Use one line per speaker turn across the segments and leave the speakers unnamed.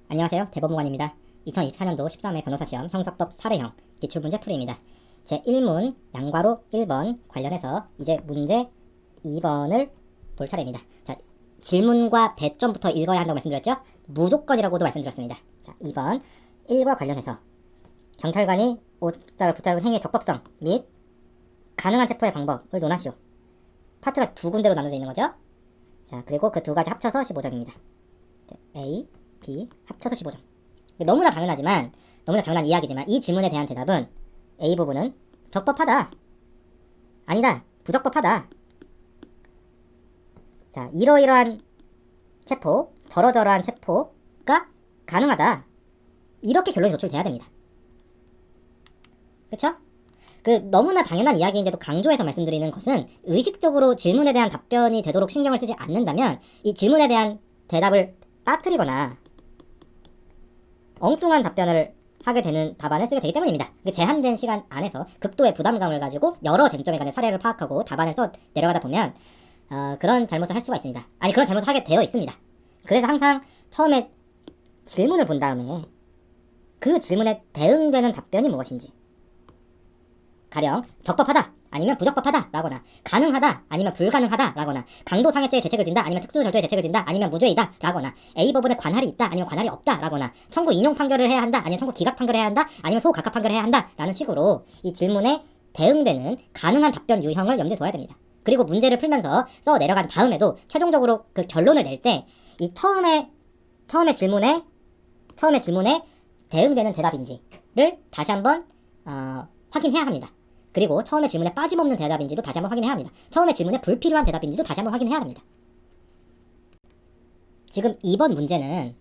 안녕하세요. 대법무관입니다. 2024년도 13회 변호사 시험 형사법 사례형 기출문제 풀이입니다. 제 1문 양괄호 1번 관련해서 이제 문제 2번을 볼 차례입니다. 자, 질문과 배점부터 읽어야 한다고 말씀드렸죠? 무조건이라고도 말씀드렸습니다. 자, 2번 1과 관련해서 경찰관이 옷장을 붙잡은 행위의 적법성 및 가능한 체포의 방법을 논하시오. 파트가 두 군데로 나눠져 있는 거죠? 자, 그리고 그 두 가지 합쳐서 15점입니다. A, B 합쳐서 15점. 너무나 당연하지만, 너무나 당연한 이야기지만 이 질문에 대한 대답은 A 부분은 적법하다, 아니다, 부적법하다. 자, 이러이러한 체포, 저러저러한 체포가 가능하다. 이렇게 결론이 도출돼야 됩니다. 그쵸? 너무나 당연한 이야기인데도 강조해서 말씀드리는 것은 의식적으로 질문에 대한 답변이 되도록 신경을 쓰지 않는다면 이 질문에 대한 대답을 빠뜨리거나 엉뚱한 답변을 하게 되는 답안을 쓰게 되기 때문입니다. 제한된 시간 안에서 극도의 부담감을 가지고 여러 쟁점에 관한 사례를 파악하고 답안을 써 내려가다 보면 그런 잘못을 할 수가 있습니다. 아니, 그런 잘못을 하게 되어 있습니다. 그래서 항상 처음에 질문을 본 다음에 그 질문에 대응되는 답변이 무엇인지, 가령 적법하다 아니면 부적법하다 라거나 가능하다 아니면 불가능하다 라거나 강도상해죄의 죄책을 진다 아니면 특수절도의 죄책을 진다 아니면 무죄이다 라거나 A법원에 관할이 있다 아니면 관할이 없다 라거나 청구 인용 판결을 해야 한다 아니면 청구 기각 판결을 해야 한다 아니면 소각하 판결을 해야 한다 라는 식으로 이 질문에 대응되는 가능한 답변 유형을 염두에 둬야 됩니다. 그리고 문제를 풀면서 써 내려간 다음에도 최종적으로 그 결론을 낼 때 이 처음에 질문에 대응되는 대답인지를 다시 한번 확인해야 합니다. 그리고 처음에 질문에 빠짐없는 대답인지도 다시 한번 확인해야 합니다. 처음에 질문에 불필요한 대답인지도 다시 한번 확인해야 합니다. 지금 2번 문제는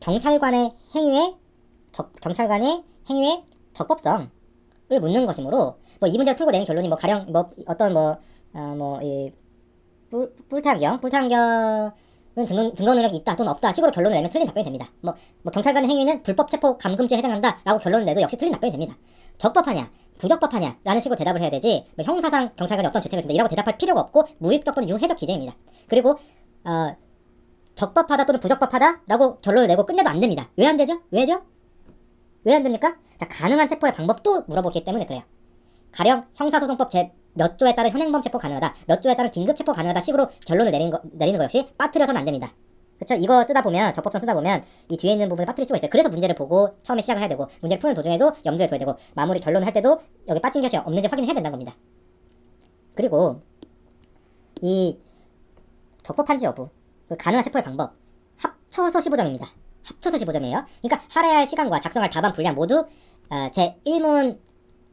경찰관의 행위의 적법성을 묻는 것이므로 이 문제를 풀고 내린 결론이 가령 뿔테안경은 증거 능력이 있다 또는 없다 식으로 결론을 내면 틀린 답변이 됩니다. 경찰관의 행위는 불법 체포 감금죄에 해당한다 라고 결론을 내도 역시 틀린 답변이 됩니다. 적법하냐 부적법하냐 라는 식으로 대답을 해야 되지 형사상 경찰관이 어떤 죄책을 진다 이라고 대답할 필요가 없고 무익적 또는 유해적 기재입니다. 그리고 적법하다 또는 부적법하다 라고 결론을 내고 끝내도 안 됩니다. 왜 안 되죠? 왜죠? 왜 안 됩니까? 자, 가능한 체포의 방법도 물어보기 때문에 그래요. 가령 형사소송법 제 몇 조에 따른 현행범 체포 가능하다, 몇 조에 따른 긴급 체포 가능하다 식으로 결론을 내리는 거 역시 빠뜨려서는 안 됩니다. 그쵸? 이거 쓰다 보면, 적법성 쓰다 보면 이 뒤에 있는 부분을 빠뜨릴 수가 있어요. 그래서 문제를 보고 처음에 시작을 해야 되고 문제를 푸는 도중에도 염두에 둬야 되고 마무리 결론을 할 때도 여기 빠진 것이 없는지 확인해야 된다는 겁니다. 그리고 이 적법한지 여부, 가능한 체포의 방법 합쳐서 15점입니다. 합쳐서 15점이에요. 그러니까 할애할 시간과 작성할 답안 분량 모두 제 1문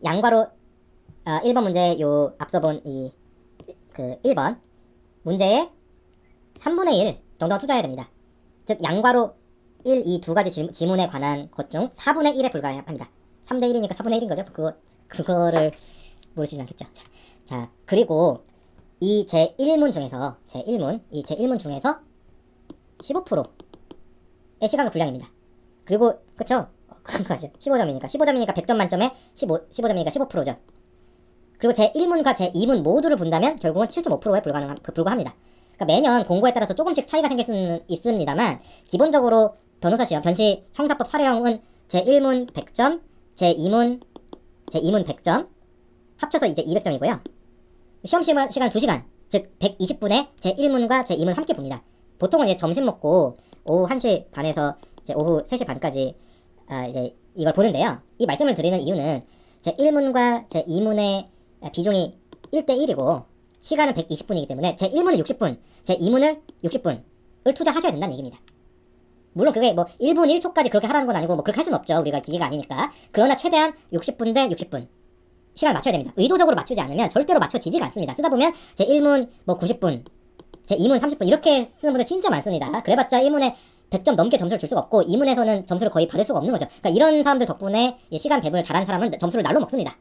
양괄호 1번 문제 앞서 본 1번 문제의 3분의 1 정도가 투자해야 됩니다. 즉 양괄호 1, 이 두 가지 지문에 관한 것 중 4분의 1에 불과합니다. 3대 1이니까 4분의 1인 거죠. 그거를 모르시진 않겠죠. 자, 그리고 이 제 1문 중에서 15%의 시간과 분량입니다. 그리고 그쵸? 15점이니까 100점 만점에 15점이니까 15%죠. 그리고 제 1문과 제 2문 모두를 본다면 결국은 7.5%에 불과합니다. 그러니까 매년 공고에 따라서 조금씩 차이가 생길 수는 있습니다만 기본적으로 변호사 시험, 변시 형사법 사례형은 제 1문 100점, 제 2문 100점 합쳐서 이제 200점이고요. 시험 시간 2시간, 즉 120분에 제 1문과 제 2문 함께 봅니다. 보통은 이제 점심 먹고 오후 1시 반에서 이제 오후 3시 반까지 이제 이걸 보는데요. 이 말씀을 드리는 이유는 제 1문과 제 2문의 비중이 1대1이고 시간은 120분이기 때문에 제 1문을 60분, 제 2문을 60분을 투자하셔야 된다는 얘기입니다. 물론 그게 1분 1초까지 그렇게 하라는 건 아니고 그렇게 할 수는 없죠. 우리가 기계가 아니니까. 그러나 최대한 60분 대 60분 시간을 맞춰야 됩니다. 의도적으로 맞추지 않으면 절대로 맞춰지지가 않습니다. 쓰다 보면 제 1문 90분, 제 2문 30분 이렇게 쓰는 분들 진짜 많습니다. 그래봤자 1문에 100점 넘게 점수를 줄 수가 없고 2문에서는 점수를 거의 받을 수가 없는 거죠. 그러니까 이런 사람들 덕분에 시간 배분을 잘한 사람은 점수를 날로 먹습니다.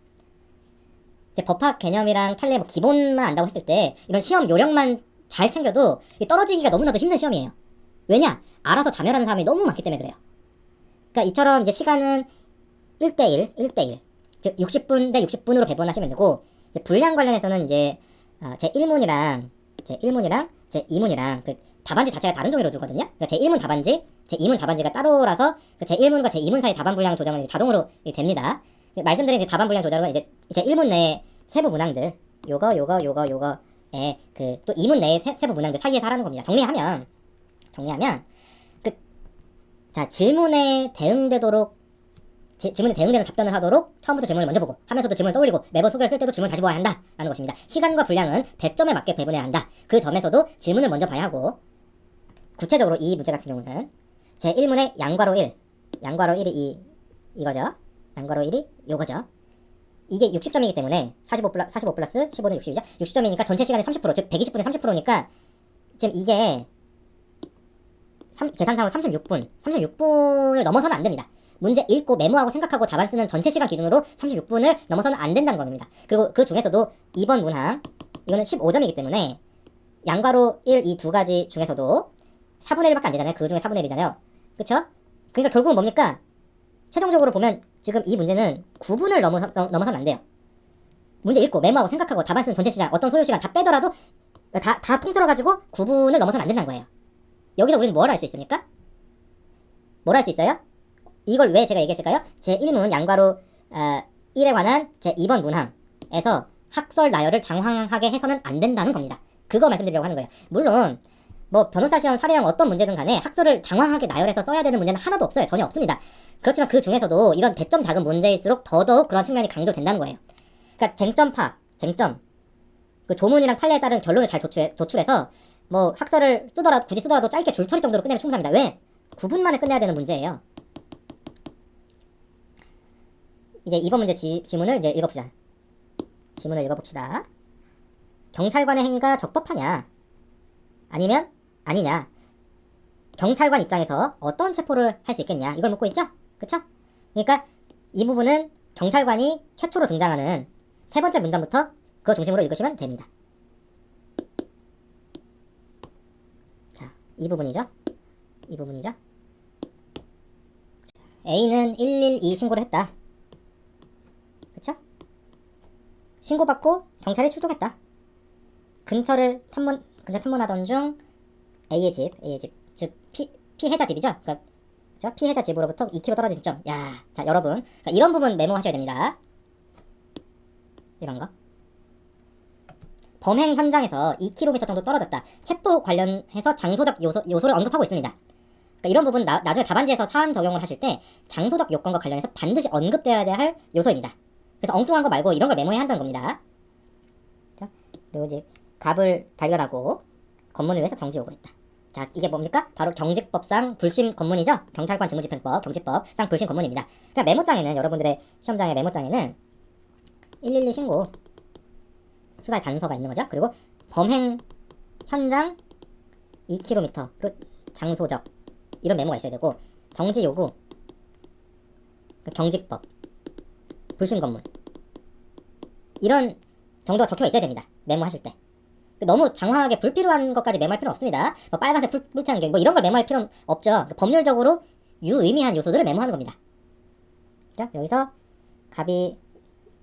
법학 개념이랑 판례 기본만 안다고 했을 때 이런 시험 요령만 잘 챙겨도 떨어지기가 너무나도 힘든 시험이에요. 왜냐? 알아서 자멸하는 사람이 너무 많기 때문에 그래요. 그러니까 이처럼 이제 시간은 1대1, 즉 60분 대 60분으로 배분하시면 되고 분량 관련해서는 이제 제 1문이랑 제 2문이랑 답안지 자체가 다른 종이로 주거든요. 그러니까 제1문 답안지, 제2문 답안지가 따로라서 그 제1문과 제2문 사이 답안 분량 조정은 이제 자동으로 됩니다. 말씀드린 이제 답안 분량 조절은 이제 제1문 내의 세부 문항들, 요거에 그 또 2문 내의 세부 문항들 사이에서 하라는 겁니다. 정리하면 자, 질문에 대응되도록 질문에 대응되는 답변을 하도록 처음부터 질문을 먼저 보고 하면서도 질문을 떠올리고 매번 소개를 쓸 때도 질문을 다시 보아야 한다 라는 것입니다. 시간과 분량은 100점에 맞게 배분해야 한다. 그 점에서도 질문을 먼저 봐야 하고, 구체적으로 이 문제 같은 경우는 제1문의 양괄호 1이 이거죠. 양괄호 1이 요거죠. 이게 60점이기 때문에 45 플러스 15는 60이죠. 60점이니까 전체 시간의 30%, 즉 120분의 30%니까 지금 이게 계산상으로 36분을 넘어서는 안 됩니다. 문제 읽고 메모하고 생각하고 답안 쓰는 전체 시간 기준으로 36분을 넘어서는 안 된다는 겁니다. 그리고 그 중에서도 2번 문항, 이거는 15점이기 때문에 양괄호 1, 이 두 가지 중에서도 4분의 1밖에 안 되잖아요. 그 중에 4분의 1이잖아요. 그쵸? 그러니까 결국은 뭡니까? 최종적으로 보면 지금 이 문제는 9분을 넘어서는 안 돼요. 문제 읽고 메모하고 생각하고 답안 쓰는 전체 시간, 어떤 소요 시간 다 빼더라도 다 통틀어가지고 9분을 넘어서는 안 된다는 거예요. 여기서 우리는 뭘 할 수 있습니까? 뭘 할 수 있어요? 이걸 왜 제가 얘기했을까요? 제1문 양괄호 1에 관한 제2번 문항에서 학설 나열을 장황하게 해서는 안 된다는 겁니다. 그거 말씀드리려고 하는 거예요. 물론 뭐 변호사 시험, 사례형 어떤 문제든 간에 학설을 장황하게 나열해서 써야 되는 문제는 하나도 없어요. 전혀 없습니다. 그렇지만 그 중에서도 이런 배점 작은 문제일수록 더더욱 그런 측면이 강조된다는 거예요. 그러니까 쟁점 파악, 그 조문이랑 판례에 따른 결론을 잘 도출해서 뭐 학설을 굳이 쓰더라도 짧게 줄처리 정도로 끝내면 충분합니다. 왜? 9분 만에 끝내야 되는 문제예요. 이제 이번 문제 지문을 이제 읽어봅시다. 지문을 읽어봅시다. 경찰관의 행위가 적법하냐? 아니면 아니냐? 경찰관 입장에서 어떤 체포를 할 수 있겠냐? 이걸 묻고 있죠? 그쵸? 그러니까 이 부분은 경찰관이 최초로 등장하는 세 번째 문단부터 그거 중심으로 읽으시면 됩니다. 자, 이 부분이죠? A는 112 신고를 했다. 그쵸? 신고받고 경찰이 출동했다. 근처 탐문하던 중 A의 집, 즉 피해자 집이죠. 그러니까 피해자 집으로부터 2km 떨어진 점. 야, 자 여러분, 그러니까 이런 부분 메모하셔야 됩니다. 이런 거. 범행 현장에서 2km 정도 떨어졌다. 체포 관련해서 장소적 요소를 언급하고 있습니다. 그러니까 이런 부분 나중에 답안지에서 사안 적용을 하실 때 장소적 요건과 관련해서 반드시 언급되어야 할 요소입니다. 그래서 엉뚱한 거 말고 이런 걸 메모해야 한다는 겁니다. 자, 그리고 이제 갑을 발견하고 검문을 위해서 정지 요구했다. 자, 이게 뭡니까? 바로 경직법상 불심 검문이죠? 경찰관 직무집행법, 경직법상 불심 검문입니다. 그러니까 메모장에는, 여러분들의 시험장의 메모장에는 112 신고 수사의 단서가 있는 거죠. 그리고 범행 현장 2km, 그리고 장소적 이런 메모가 있어야 되고, 정지 요구, 경직법, 불심 검문 이런 정도가 적혀 있어야 됩니다. 메모하실 때. 너무 장황하게 불필요한 것까지 메모할 필요는 없습니다. 뭐 빨간색 불태는 게 뭐 이런 걸 메모할 필요는 없죠. 법률적으로 유의미한 요소들을 메모하는 겁니다. 자, 여기서 갑이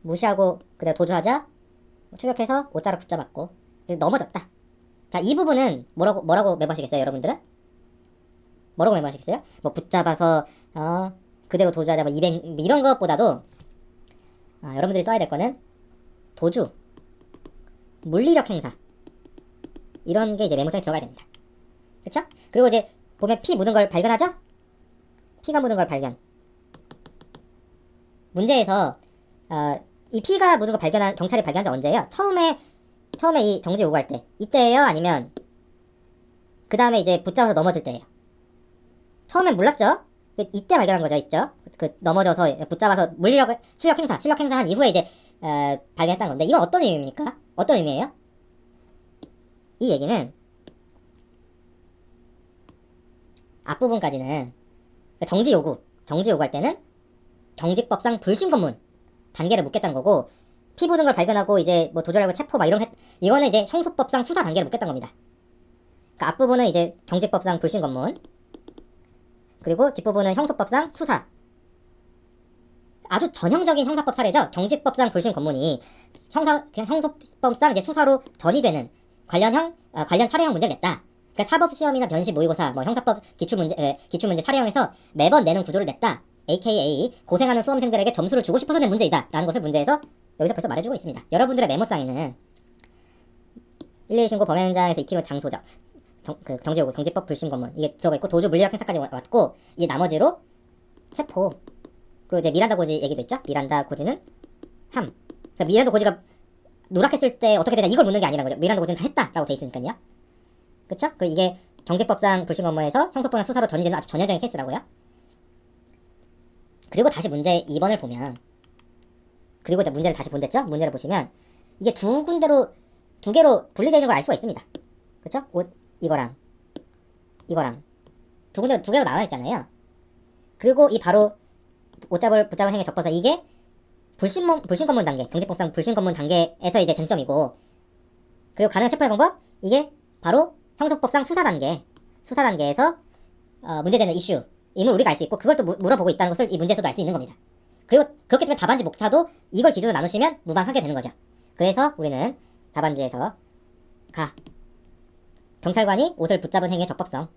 무시하고 그대로 도주하자 추격해서 옷자락 붙잡았고 넘어졌다. 자, 이 부분은 뭐라고 메모하시겠어요, 여러분들은? 뭐라고 메모하시겠어요? 뭐 붙잡아서 그대로 도주하자, 뭐 200 이런 것보다도 여러분들이 써야 될 거는 도주, 물리력 행사 이런 게 이제 메모장에 들어가야 됩니다. 그쵸? 그리고 이제 보면 피 묻은 걸 발견하죠? 피가 묻은 걸 발견. 문제에서 이 피가 묻은 거 경찰이 발견한 지 언제예요? 처음에 이 정지 요구할 때 이때예요? 아니면 그 다음에 이제 붙잡아서 넘어질 때예요? 처음엔 몰랐죠? 이때 발견한 거죠, 있죠? 그 넘어져서 붙잡아서 실력 행사한 이후에 이제 발견했다는 건데, 이건 어떤 의미입니까? 어떤 의미예요? 이 얘기는 앞부분까지는 정지 요구할 때는 경직법상 불심 검문 단계를 묻겠다는 거고, 피 묻은 걸 발견하고 이제 뭐 도주하고 체포 막 이거는 이제 형소법상 수사 단계를 묻겠다는 겁니다. 그러니까 앞부분은 이제 경직법상 불심 검문, 그리고 뒷부분은 형소법상 수사. 아주 전형적인 형사법 사례죠. 경직법상 불심 검문이 형소법상 이제 수사로 전이되는 관련 사례형 문제를 냈다. 그러니까 사법시험이나 변시 모의고사, 뭐 형사법 기출문제 사례형에서 매번 내는 구조를 냈다. AKA 고생하는 수험생들에게 점수를 주고 싶어서 낸 문제이다. 라는 것을 문제에서 여기서 벌써 말해주고 있습니다. 여러분들의 메모장에는 112 신고 범행 현장에서 익히는 장소적, 정지요구, 경지법 불신검문 이게 들어가 있고 도주 물리력 행사까지 왔고 이제 나머지로 체포 그리고 이제 미란다 고지 얘기도 있죠. 미란다 고지는 함. 그러니까 미란다 고지가 누락했을 때 어떻게 되냐 이걸 묻는 게 아니라는 거죠. 미란다 고지는 다 했다라고 돼 있으니까요. 그쵸? 그리고 이게 경제법상 불신 업무에서 형사법이나 수사로 전이되는 아주 전형적인 케이스라고요. 그리고 다시 문제 2번을 보면 그리고 이제 문제를 다시 본댔죠? 문제를 보시면 이게 두 개로 분리되어 있는 걸 알 수가 있습니다. 그쵸? 이거랑 두 개로 나와 있잖아요. 그리고 이 바로 옷잡을 붙잡은 행위에 접어서 이게 불신검문 단계, 경제법상 불신검문 단계에서 이제 쟁점이고 그리고 가능한 체포의 방법 이게 바로 형사법상 수사 단계에서 문제되는 이슈임을 우리가 알 수 있고 그걸 또 물어보고 있다는 것을 이 문제에서도 알 수 있는 겁니다. 그리고 그렇기 때문에 답안지 목차도 이걸 기준으로 나누시면 무방하게 되는 거죠. 그래서 우리는 답안지에서 경찰관이 옷을 붙잡은 행위의 적법성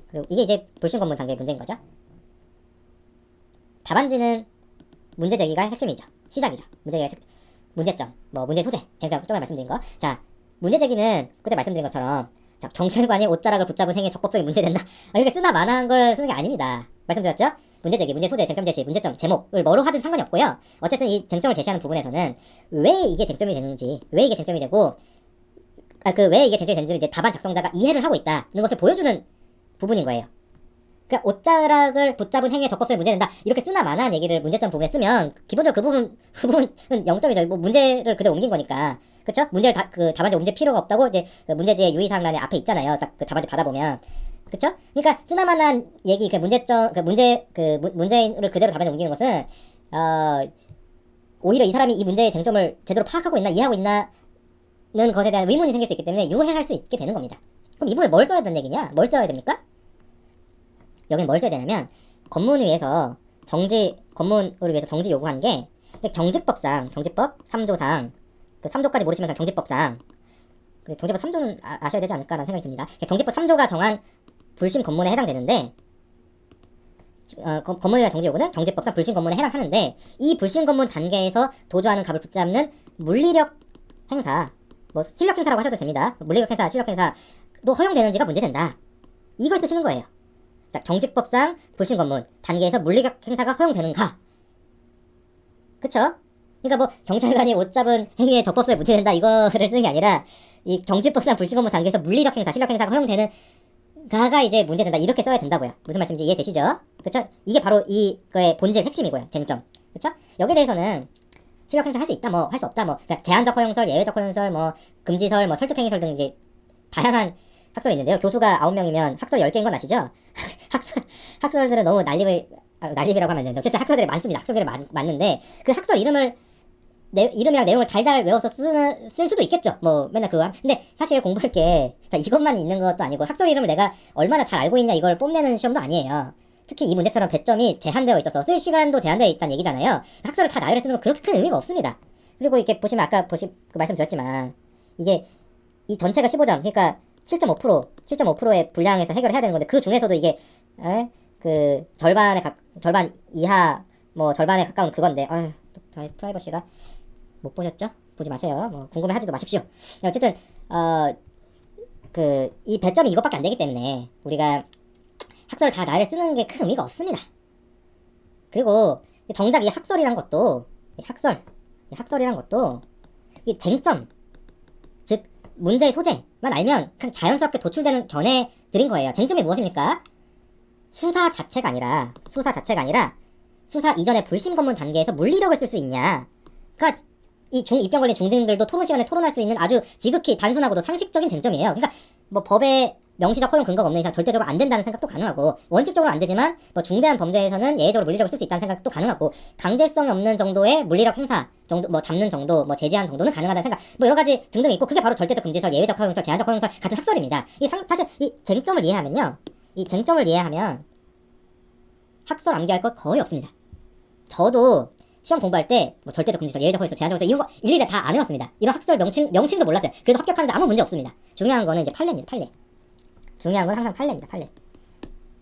그리고 이게 이제 불신검문 단계의 문제인 거죠. 답안지는 문제 제기가 핵심이죠. 시작이죠. 문제점, 뭐 문제 소재, 쟁점 조금에 말씀드린 거. 자, 문제 제기는 그때 말씀드린 것처럼 자, 경찰관이 옷자락을 붙잡은 행위에 적법성이 문제된다. 이렇게 쓰나 마나한 걸 쓰는 게 아닙니다. 말씀드렸죠? 문제 제기, 문제 소재, 쟁점 제시, 문제점, 제목을 뭐로 하든 상관이 없고요. 어쨌든 이 쟁점을 제시하는 부분에서는 왜 이게 쟁점이 되는지, 왜 이게 쟁점이 되고, 왜 이게 쟁점이 되는지를 이제 답안 작성자가 이해를 하고 있다는 것을 보여주는 부분인 거예요. 그러니까 옷자락을 붙잡은 행위에 적법성이 문제된다. 이렇게 쓰나 마나한 얘기를 문제점 부분에 쓰면 기본적으로 그 부분은 0점이죠. 뭐 문제를 그대로 옮긴 거니까. 그쵸? 문제를 답안지 옮길 필요가 없다고 이제 그 문제지의 유의사항란에 앞에 있잖아요. 딱 그 답안지 받아보면. 그쵸? 그러니까 쓰나마나한 얘기, 문제를 그대로 답안지 옮기는 것은, 오히려 이 사람이 이 문제의 쟁점을 제대로 파악하고 있나, 이해하고 있나는 것에 대한 의문이 생길 수 있기 때문에 유해할 수 있게 되는 겁니다. 그럼 이 부분에 뭘 써야 되는 얘기냐? 뭘 써야 됩니까? 여기는 뭘 써야 되냐면, 검문을 위해서 정지 요구한 게, 경직법 3조상, 3조까지 모르시면 그냥 경직법상, 경제법 3조는 아셔야 되지 않을까라는 생각이 듭니다. 경제법 3조가 정한 불신 검문에 해당되는데 검문이나 정지 요구는 경제법상 불신 검문에 해당하는데 이 불신 검문 단계에서 도주하는 갑을 붙잡는 물리력 행사, 뭐 실력 행사라고 하셔도 됩니다. 물리력 행사, 실력 행사도 허용되는지가 문제된다. 이걸 쓰시는 거예요. 자, 경직법상 불신 검문 단계에서 물리력 행사가 허용되는가? 그쵸? 그러니까 뭐 경찰관이 옷 잡은 행위에 적법성에 문제된다 이거를 쓰는 게 아니라 이 경직법상 불신검문 단계에서 물리력 행사, 실력 행사가 허용되는 가가 이제 문제된다 이렇게 써야 된다고요. 무슨 말씀인지 이해되시죠? 그쵸? 이게 바로 이거의 본질 핵심이고요. 쟁점. 그쵸? 여기에 대해서는 실력 행사 할 수 있다, 뭐 할 수 없다, 뭐 그러니까 제한적 허용설, 예외적 허용설, 뭐 금지설, 뭐 설득행위설 등 이제 다양한 학설이 있는데요. 교수가 9명이면 학설 10개인 건 아시죠? 학설들은 너무 난립이라고 하면 안 되는데 어쨌든 학설들이 많습니다. 학설들이 많는데 그 학설 이름이랑 내용을 달달 외워서 쓸 수도 있겠죠. 뭐 맨날 그거. 근데 사실 공부할 게 이것만 있는 것도 아니고 학설 이름을 내가 얼마나 잘 알고 있냐 이걸 뽐내는 시험도 아니에요. 특히 이 문제처럼 배점이 제한되어 있어서 쓸 시간도 제한되어 있다는 얘기잖아요. 학설을 다 나열해 쓰는 건 그렇게 큰 의미가 없습니다. 그리고 이렇게 보시면 아까 말씀드렸지만 이게 이 전체가 15점 그러니까 7.5%의 분량에서 해결을 해야 되는 건데 그 중에서도 이게 절반 이하 뭐 절반에 가까운 그건데 프라이버시가 못 보셨죠? 보지 마세요. 뭐 궁금해하지도 마십시오. 어쨌든 이 배점이 이것밖에 안 되기 때문에 우리가 학설을 다 나열해 쓰는 게 큰 의미가 없습니다. 그리고 정작 이 학설이란 것도 이 쟁점 즉 문제의 소재만 알면 그냥 자연스럽게 도출되는 견해들인 거예요. 쟁점이 무엇입니까? 수사 자체가 아니라 수사 이전의 불심 검문 단계에서 물리력을 쓸 수 있냐. 그러니까 이 입병 걸린 중등들도 토론 시간에 토론할 수 있는 아주 지극히 단순하고도 상식적인 쟁점이에요. 그러니까 뭐 법에 명시적 허용 근거가 없는 이상 절대적으로 안 된다는 생각도 가능하고 원칙적으로 안 되지만 뭐 중대한 범죄에서는 예외적으로 물리력을 쓸 수 있다는 생각도 가능하고 강제성이 없는 정도의 물리력 행사 정도 뭐 잡는 정도 뭐 제지하는 정도는 가능하다는 생각 뭐 여러 가지 등등 있고 그게 바로 절대적 금지설, 예외적 허용설, 제한적 허용설 같은 학설입니다. 사실 이 쟁점을 이해하면 학설 암기할 것 거의 없습니다. 저도 시험 공부할 때 뭐 절대적 금지성, 예외적 허위성, 제한적 허위성 이런 거 일일이 다 안 외웠습니다. 이런 학설 명칭도 몰랐어요. 그래서 합격하는데 아무 문제 없습니다. 중요한 거는 이제 판례입니다. 판례. 중요한 건 항상 판례입니다. 판례.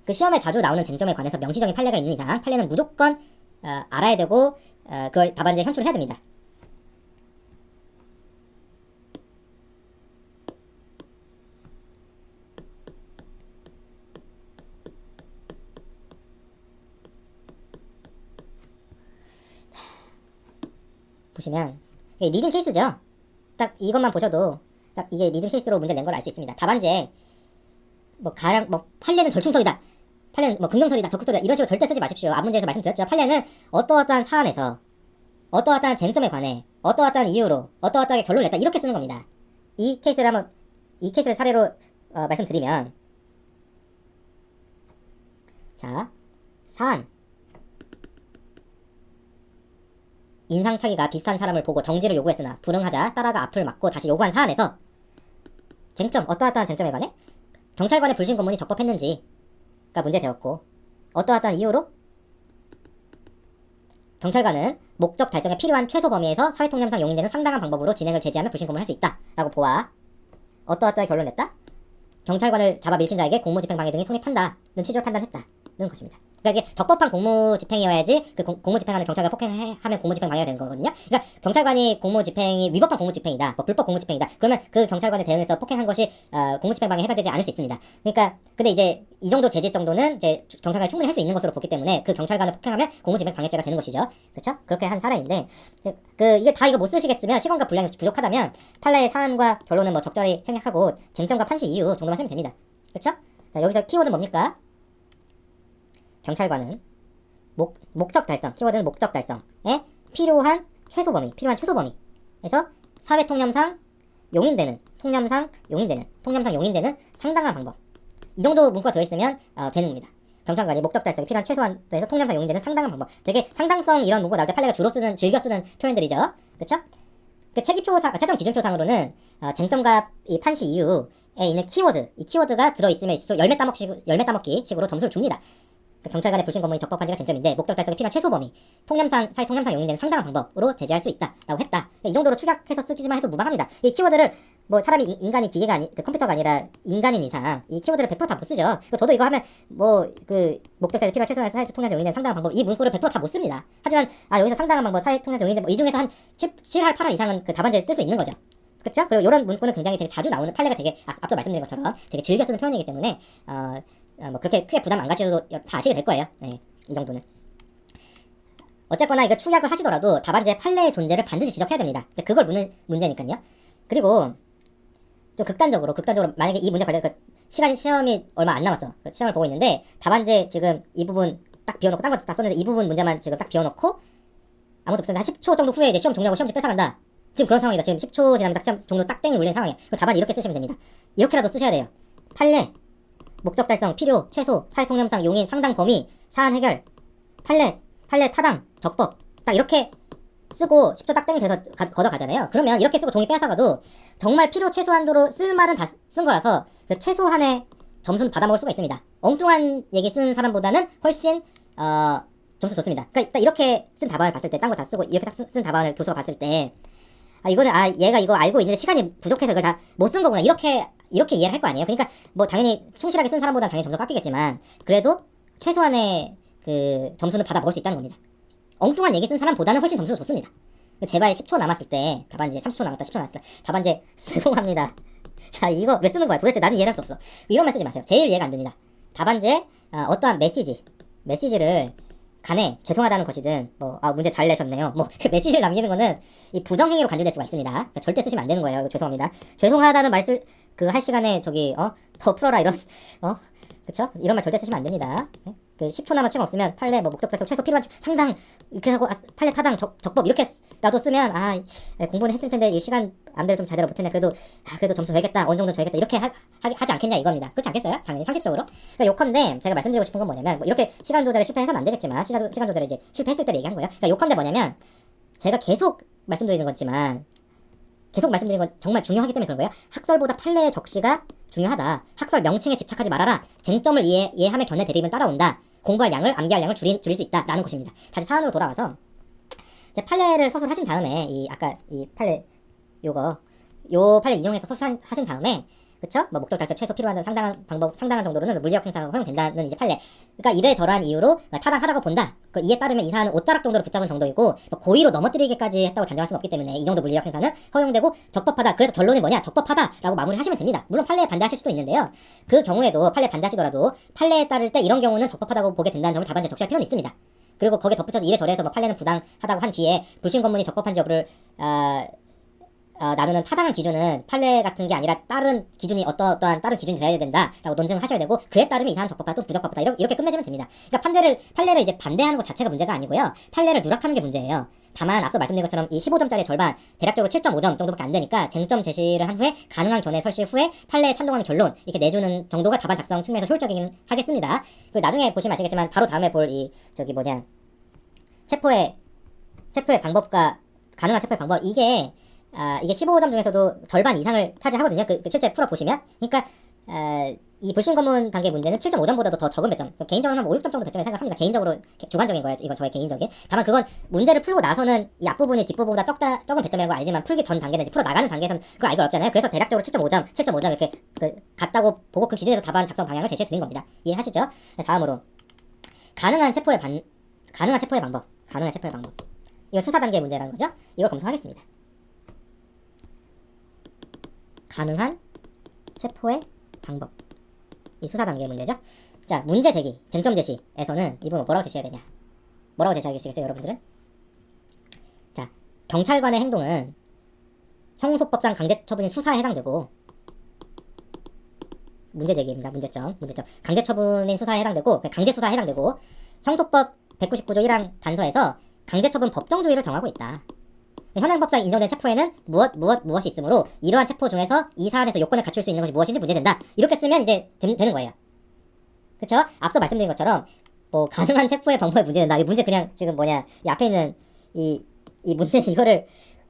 그 시험에 자주 나오는 쟁점에 관해서 명시적인 판례가 있는 이상 판례는 무조건 알아야 되고 그걸 답안지에 현출해야 됩니다. 보시면 이게 리딩 케이스죠. 딱 이것만 보셔도 딱 이게 리딩 케이스로 문제를 낸 걸 알 수 있습니다. 답안지에 뭐 가량 뭐 판례는 절충성이다, 판례는 뭐 긍정설이다, 적극설이다 이런 식으로 절대 쓰지 마십시오. 앞 문제에서 말씀드렸죠. 판례는 어떠어떠한 사안에서 어떠어떠한 쟁점에 관해 어떠어떠한 이유로 어떠어떠하게 결론을 냈다 이렇게 쓰는 겁니다. 이 케이스를 사례로 말씀드리면, 자, 사안 인상착의가 비슷한 사람을 보고 정지를 요구했으나 불응하자 따라가 앞을 막고 다시 요구한 사안에서 쟁점, 어떠어떠한 쟁점에 관해 경찰관의 불신 검문이 적법했는지가 문제되었고, 어떠어떠한 이유로 경찰관은 목적 달성에 필요한 최소 범위에서 사회통념상 용인되는 상당한 방법으로 진행을 제지하며 불신 검문을 할 수 있다 라고 보아 어떠어떠하게 결론냈다. 경찰관을 잡아 밀친 자에게 공무집행 방해 등이 성립한다는 취지로 판단했다는 것입니다. 그러니까 이게 적법한 공무집행이어야지 그 공무집행하는 경찰관 폭행하면 공무집행 방해가 되는 거거든요. 그러니까 경찰관이 공무집행이 위법한 공무집행이다, 뭐 불법 공무집행이다, 그러면 그 경찰관에 대응해서 폭행한 것이 공무집행 방해에 해당되지 않을 수 있습니다. 그러니까 근데 이제 이 정도 제재 정도는 이제 경찰관이 충분히 할 수 있는 것으로 보기 때문에 그 경찰관을 폭행하면 공무집행 방해죄가 되는 것이죠. 그렇죠? 그렇게 한 사례인데 이게 다 이거 못 쓰시겠으면, 시간과 분량이 부족하다면 판례의 사안과 결론은 뭐 적절히 생략하고 쟁점과 판시 이유 정도만 쓰면 됩니다. 그렇죠? 여기서 키워드는 뭡니까? 경찰관은 목적 달성, 키워드는 목적 달성에 필요한 최소 범위에서 사회 통념상 용인되는 상당한 방법, 이 정도 문구가 들어있으면 되는 겁니다. 경찰관이 목적 달성에 필요한 최소한에서 통념상 용인되는 상당한 방법. 되게 상당성 이런 문구가 나올 때 판례가 즐겨 쓰는 표현들이죠. 그렇죠? 그 채점 기준표상으로는 쟁점과 이 판시 이유에 있는 이 키워드가 들어있으면 있을수록 열매 따먹기 식으로 점수를 줍니다. 경찰관의 불신 검문이 적법한지가 쟁점인데 목적 달성에 필요한 최소 범위, 사회 통념상 용인되는 상당한 방법으로 제재할 수 있다라고 했다. 이 정도로 축약해서 쓰기만 해도 무방합니다. 이 키워드를 뭐 사람이 인간이 기계가 컴퓨터가 아니라 인간인 이상 이 키워드를 100% 다 못 쓰죠. 저도 이거 하면 뭐 그 목적 달성에 필요한 최소한 사회 통념상 용인되는 상당한 방법, 이 문구를 100% 다 못 씁니다. 하지만 여기서 상당한 방법, 사회 통념상 용인되는 이 중에서 한 7할 8할 이상은 그 답안지에 쓸 수 있는 거죠. 그렇죠? 그리고 이런 문구는 굉장히 되게 자주 나오는, 판례가 되게 앞서 말씀드린 것처럼 되게 즐겨 쓰는 표현이기 때문에 뭐 그렇게 크게 부담 안 가셔도 다 아시게 될 거예요. 네, 이 정도는. 어쨌거나 이거 축약을 하시더라도 답안지에 판례의 존재를 반드시 지적해야 됩니다. 이제 그걸 묻는 문제니까요. 그리고 좀 극단적으로 만약에 이 문제 관련 시험이 얼마 안 남았어. 시험을 보고 있는데 답안지에 지금 이 부분 딱 비워놓고 딴 거 다 썼는데 이 부분 문제만 지금 딱 비워놓고 아무것도 없었는데 한 10초 정도 후에 이제 시험 종료하고 시험지 뺏어간다. 지금 그런 상황이다. 지금 10초 지나면 딱 시험 종료 딱 땡이 울리는 상황이에요. 답안 이렇게 쓰시면 됩니다. 이렇게라도 쓰셔야 돼요. 판례, 목적 달성, 필요, 최소, 사회 통념상 용인, 상당 범위, 사안 해결, 판례 타당, 적법, 딱 이렇게 쓰고 10초 딱 땡 돼서 걷어가잖아요. 그러면 이렇게 쓰고 종이 뺏어가도 정말 필요 최소한도로 쓸 말은 다 쓴 거라서 그 최소한의 점수는 받아먹을 수가 있습니다. 엉뚱한 얘기 쓴 사람보다는 훨씬 점수 좋습니다. 그러니까 이렇게 쓴 답안을 봤을 때, 딴 거 다 쓰고 이렇게 딱 쓴 답안을 교수가 봤을 때 이거는 얘가 이거 알고 있는데 시간이 부족해서 이걸 다 못 쓴 거구나, 이렇게 이해를 할 거 아니에요. 그러니까 뭐 당연히 충실하게 쓴 사람보다는 당연히 점수가 깎이겠지만 그래도 최소한의 그 점수는 받아 먹을 수 있다는 겁니다. 엉뚱한 얘기 쓴 사람보다는 훨씬 점수가 좋습니다. 제발 10초 남았을 때 답안지에 30초 남았다, 10초 남았을 때 답안지에 죄송합니다. 자, 이거 왜 쓰는 거야? 도대체 나는 이해할 수 없어. 이런 말 쓰지 마세요. 제일 이해가 안 됩니다. 답안지에 어떠한 메시지를 간에 죄송하다는 것이든 문제 잘 내셨네요, 그 메시지를 남기는 거는 이 부정행위로 간주될 수가 있습니다. 그러니까 절대 쓰시면 안 되는 거예요. 죄송합니다. 죄송하다는 말씀 할 시간에 더 풀어라 이런 그쵸? 이런 말 절대 쓰시면 안 됩니다. 네? 그 10초 남아 시간 없으면 판례 목적 달성 최소 필요한 상당 이렇게 하고 판례 타당 적법 이렇게라도 쓰면 공부는 했을 텐데 이 시간 안대로 좀 제대로 못했네, 그래도 점수 줘야겠다, 어느 정도 줘야겠다, 이렇게 하지 않겠냐 이겁니다. 그렇지 않겠어요? 당연히 상식적으로. 그러니까 요컨대 제가 말씀드리고 싶은 건 뭐냐면, 이렇게 시간 조절에 실패해서는 안 되겠지만 시간 조절에 이제 실패했을 때를 얘기한 거예요. 그러니까 요컨대 뭐냐면, 제가 계속 말씀드리는 거지만 계속 말씀드리는 건 정말 중요하기 때문에 그런 거예요. 학설보다 판례의 적시가 중요하다. 학설 명칭에 집착하지 말아라. 쟁점을 이해하며 견해 대립은 따라온다. 공부할 양을, 암기할 양을 줄일 수 있다 라는 것입니다. 다시 사안으로 돌아와서 이제 판례를 서술하신 다음에 이 아까 이 판례 요 판례 이용해서 서술하신 다음에 그쵸? 뭐 목적 달성 최소 필요한 상당한 정도로는 물리적 행사가 허용된다는 이제 판례. 그러니까 이래저러한 이유로 타당하다고 본다. 이에 따르면 이 사안은 옷자락 정도로 붙잡은 정도이고 뭐 고의로 넘어뜨리기까지 했다고 단정할 수는 없기 때문에 이 정도 물리적 행사는 허용되고 적법하다. 그래서 결론이 뭐냐? 적법하다라고 마무리하시면 됩니다. 물론 판례에 반대하실 수도 있는데요. 그 경우에도 판례 반대하시더라도 판례에 따를 때 이런 경우는 적법하다고 보게 된다는 점을 답안지에 적시할 필요는 있습니다. 그리고 거기에 덧붙여서 이래저래해서 뭐 판례는 부당하다고 한 뒤에 불신 검문이 적법한지 여부를 나누는 타당한 기준은 판례 같은 게 아니라 다른 기준이 어떠한 다른 기준이 돼야 된다라고 논증하셔야 되고 그에 따르면 이 사안 적법하다 또 부적법하다 이렇게 끝내시면 됩니다. 그러니까 판례를 이제 반대하는 것 자체가 문제가 아니고요. 판례를 누락하는 게 문제예요. 다만 앞서 말씀드린 것처럼 이 15점짜리 절반 대략적으로 7.5점 정도밖에 안 되니까 쟁점 제시를 한 후에 가능한 견해 설실 후에 판례에 찬동하는 결론 이렇게 내주는 정도가 답안 작성 측면에서 효율적이긴 하겠습니다. 그리고 나중에 보시면 아시겠지만 바로 다음에 볼 이 체포의 방법과 가능한 체포의 방법 이게 15점 중에서도 절반 이상을 차지하거든요. 실제 풀어보시면. 그러니까, 이 불신검문 단계 문제는 7.5점보다도 더 적은 배점. 개인적으로 한 5, 6점 정도 배점을 생각합니다. 개인적으로, 주관적인 거예요. 이건 저의 개인적인. 다만 그건 문제를 풀고 나서는 이 앞부분이 뒷부분보다 적은 배점이라는 걸 알지만 풀기 전 단계는 풀어나가는 단계에서는 그걸 알고 없잖아요. 그래서 대략적으로 7.5점, 7.5점 이렇게 같다고 보고 그 기준에서 답안 작성 방향을 제시해 드린 겁니다. 이해하시죠? 다음으로, 가능한 체포의 방법. 이거 수사 단계 문제라는 거죠. 이걸 검토하겠습니다. 가능한 체포의 방법. 이 수사 단계의 문제죠. 자, 문제 제기, 쟁점 제시에서는 이 부분 뭐라고 제시해야 되냐? 뭐라고 제시하겠어요, 여러분들은? 자, 경찰관의 행동은 형소법상 강제 처분인 수사에 해당되고 문제 제기입니다. 문제점. 강제 처분인 수사에 해당되고 강제 수사에 해당되고 형소법 199조 1항 단서에서 강제 처분 법정주의를 정하고 있다. 현행법상 인정된 체포에는 무엇이 있으므로 이러한 체포 중에서 이 사안에서 요건을 갖출 수 있는 것이 무엇인지 문제된다. 이렇게 쓰면 이제 되는 거예요. 그쵸? 앞서 말씀드린 것처럼 뭐 가능한 체포의 방법에 문제된다. 이 문제 그냥 지금 이 앞에 있는 이 문제는 이거를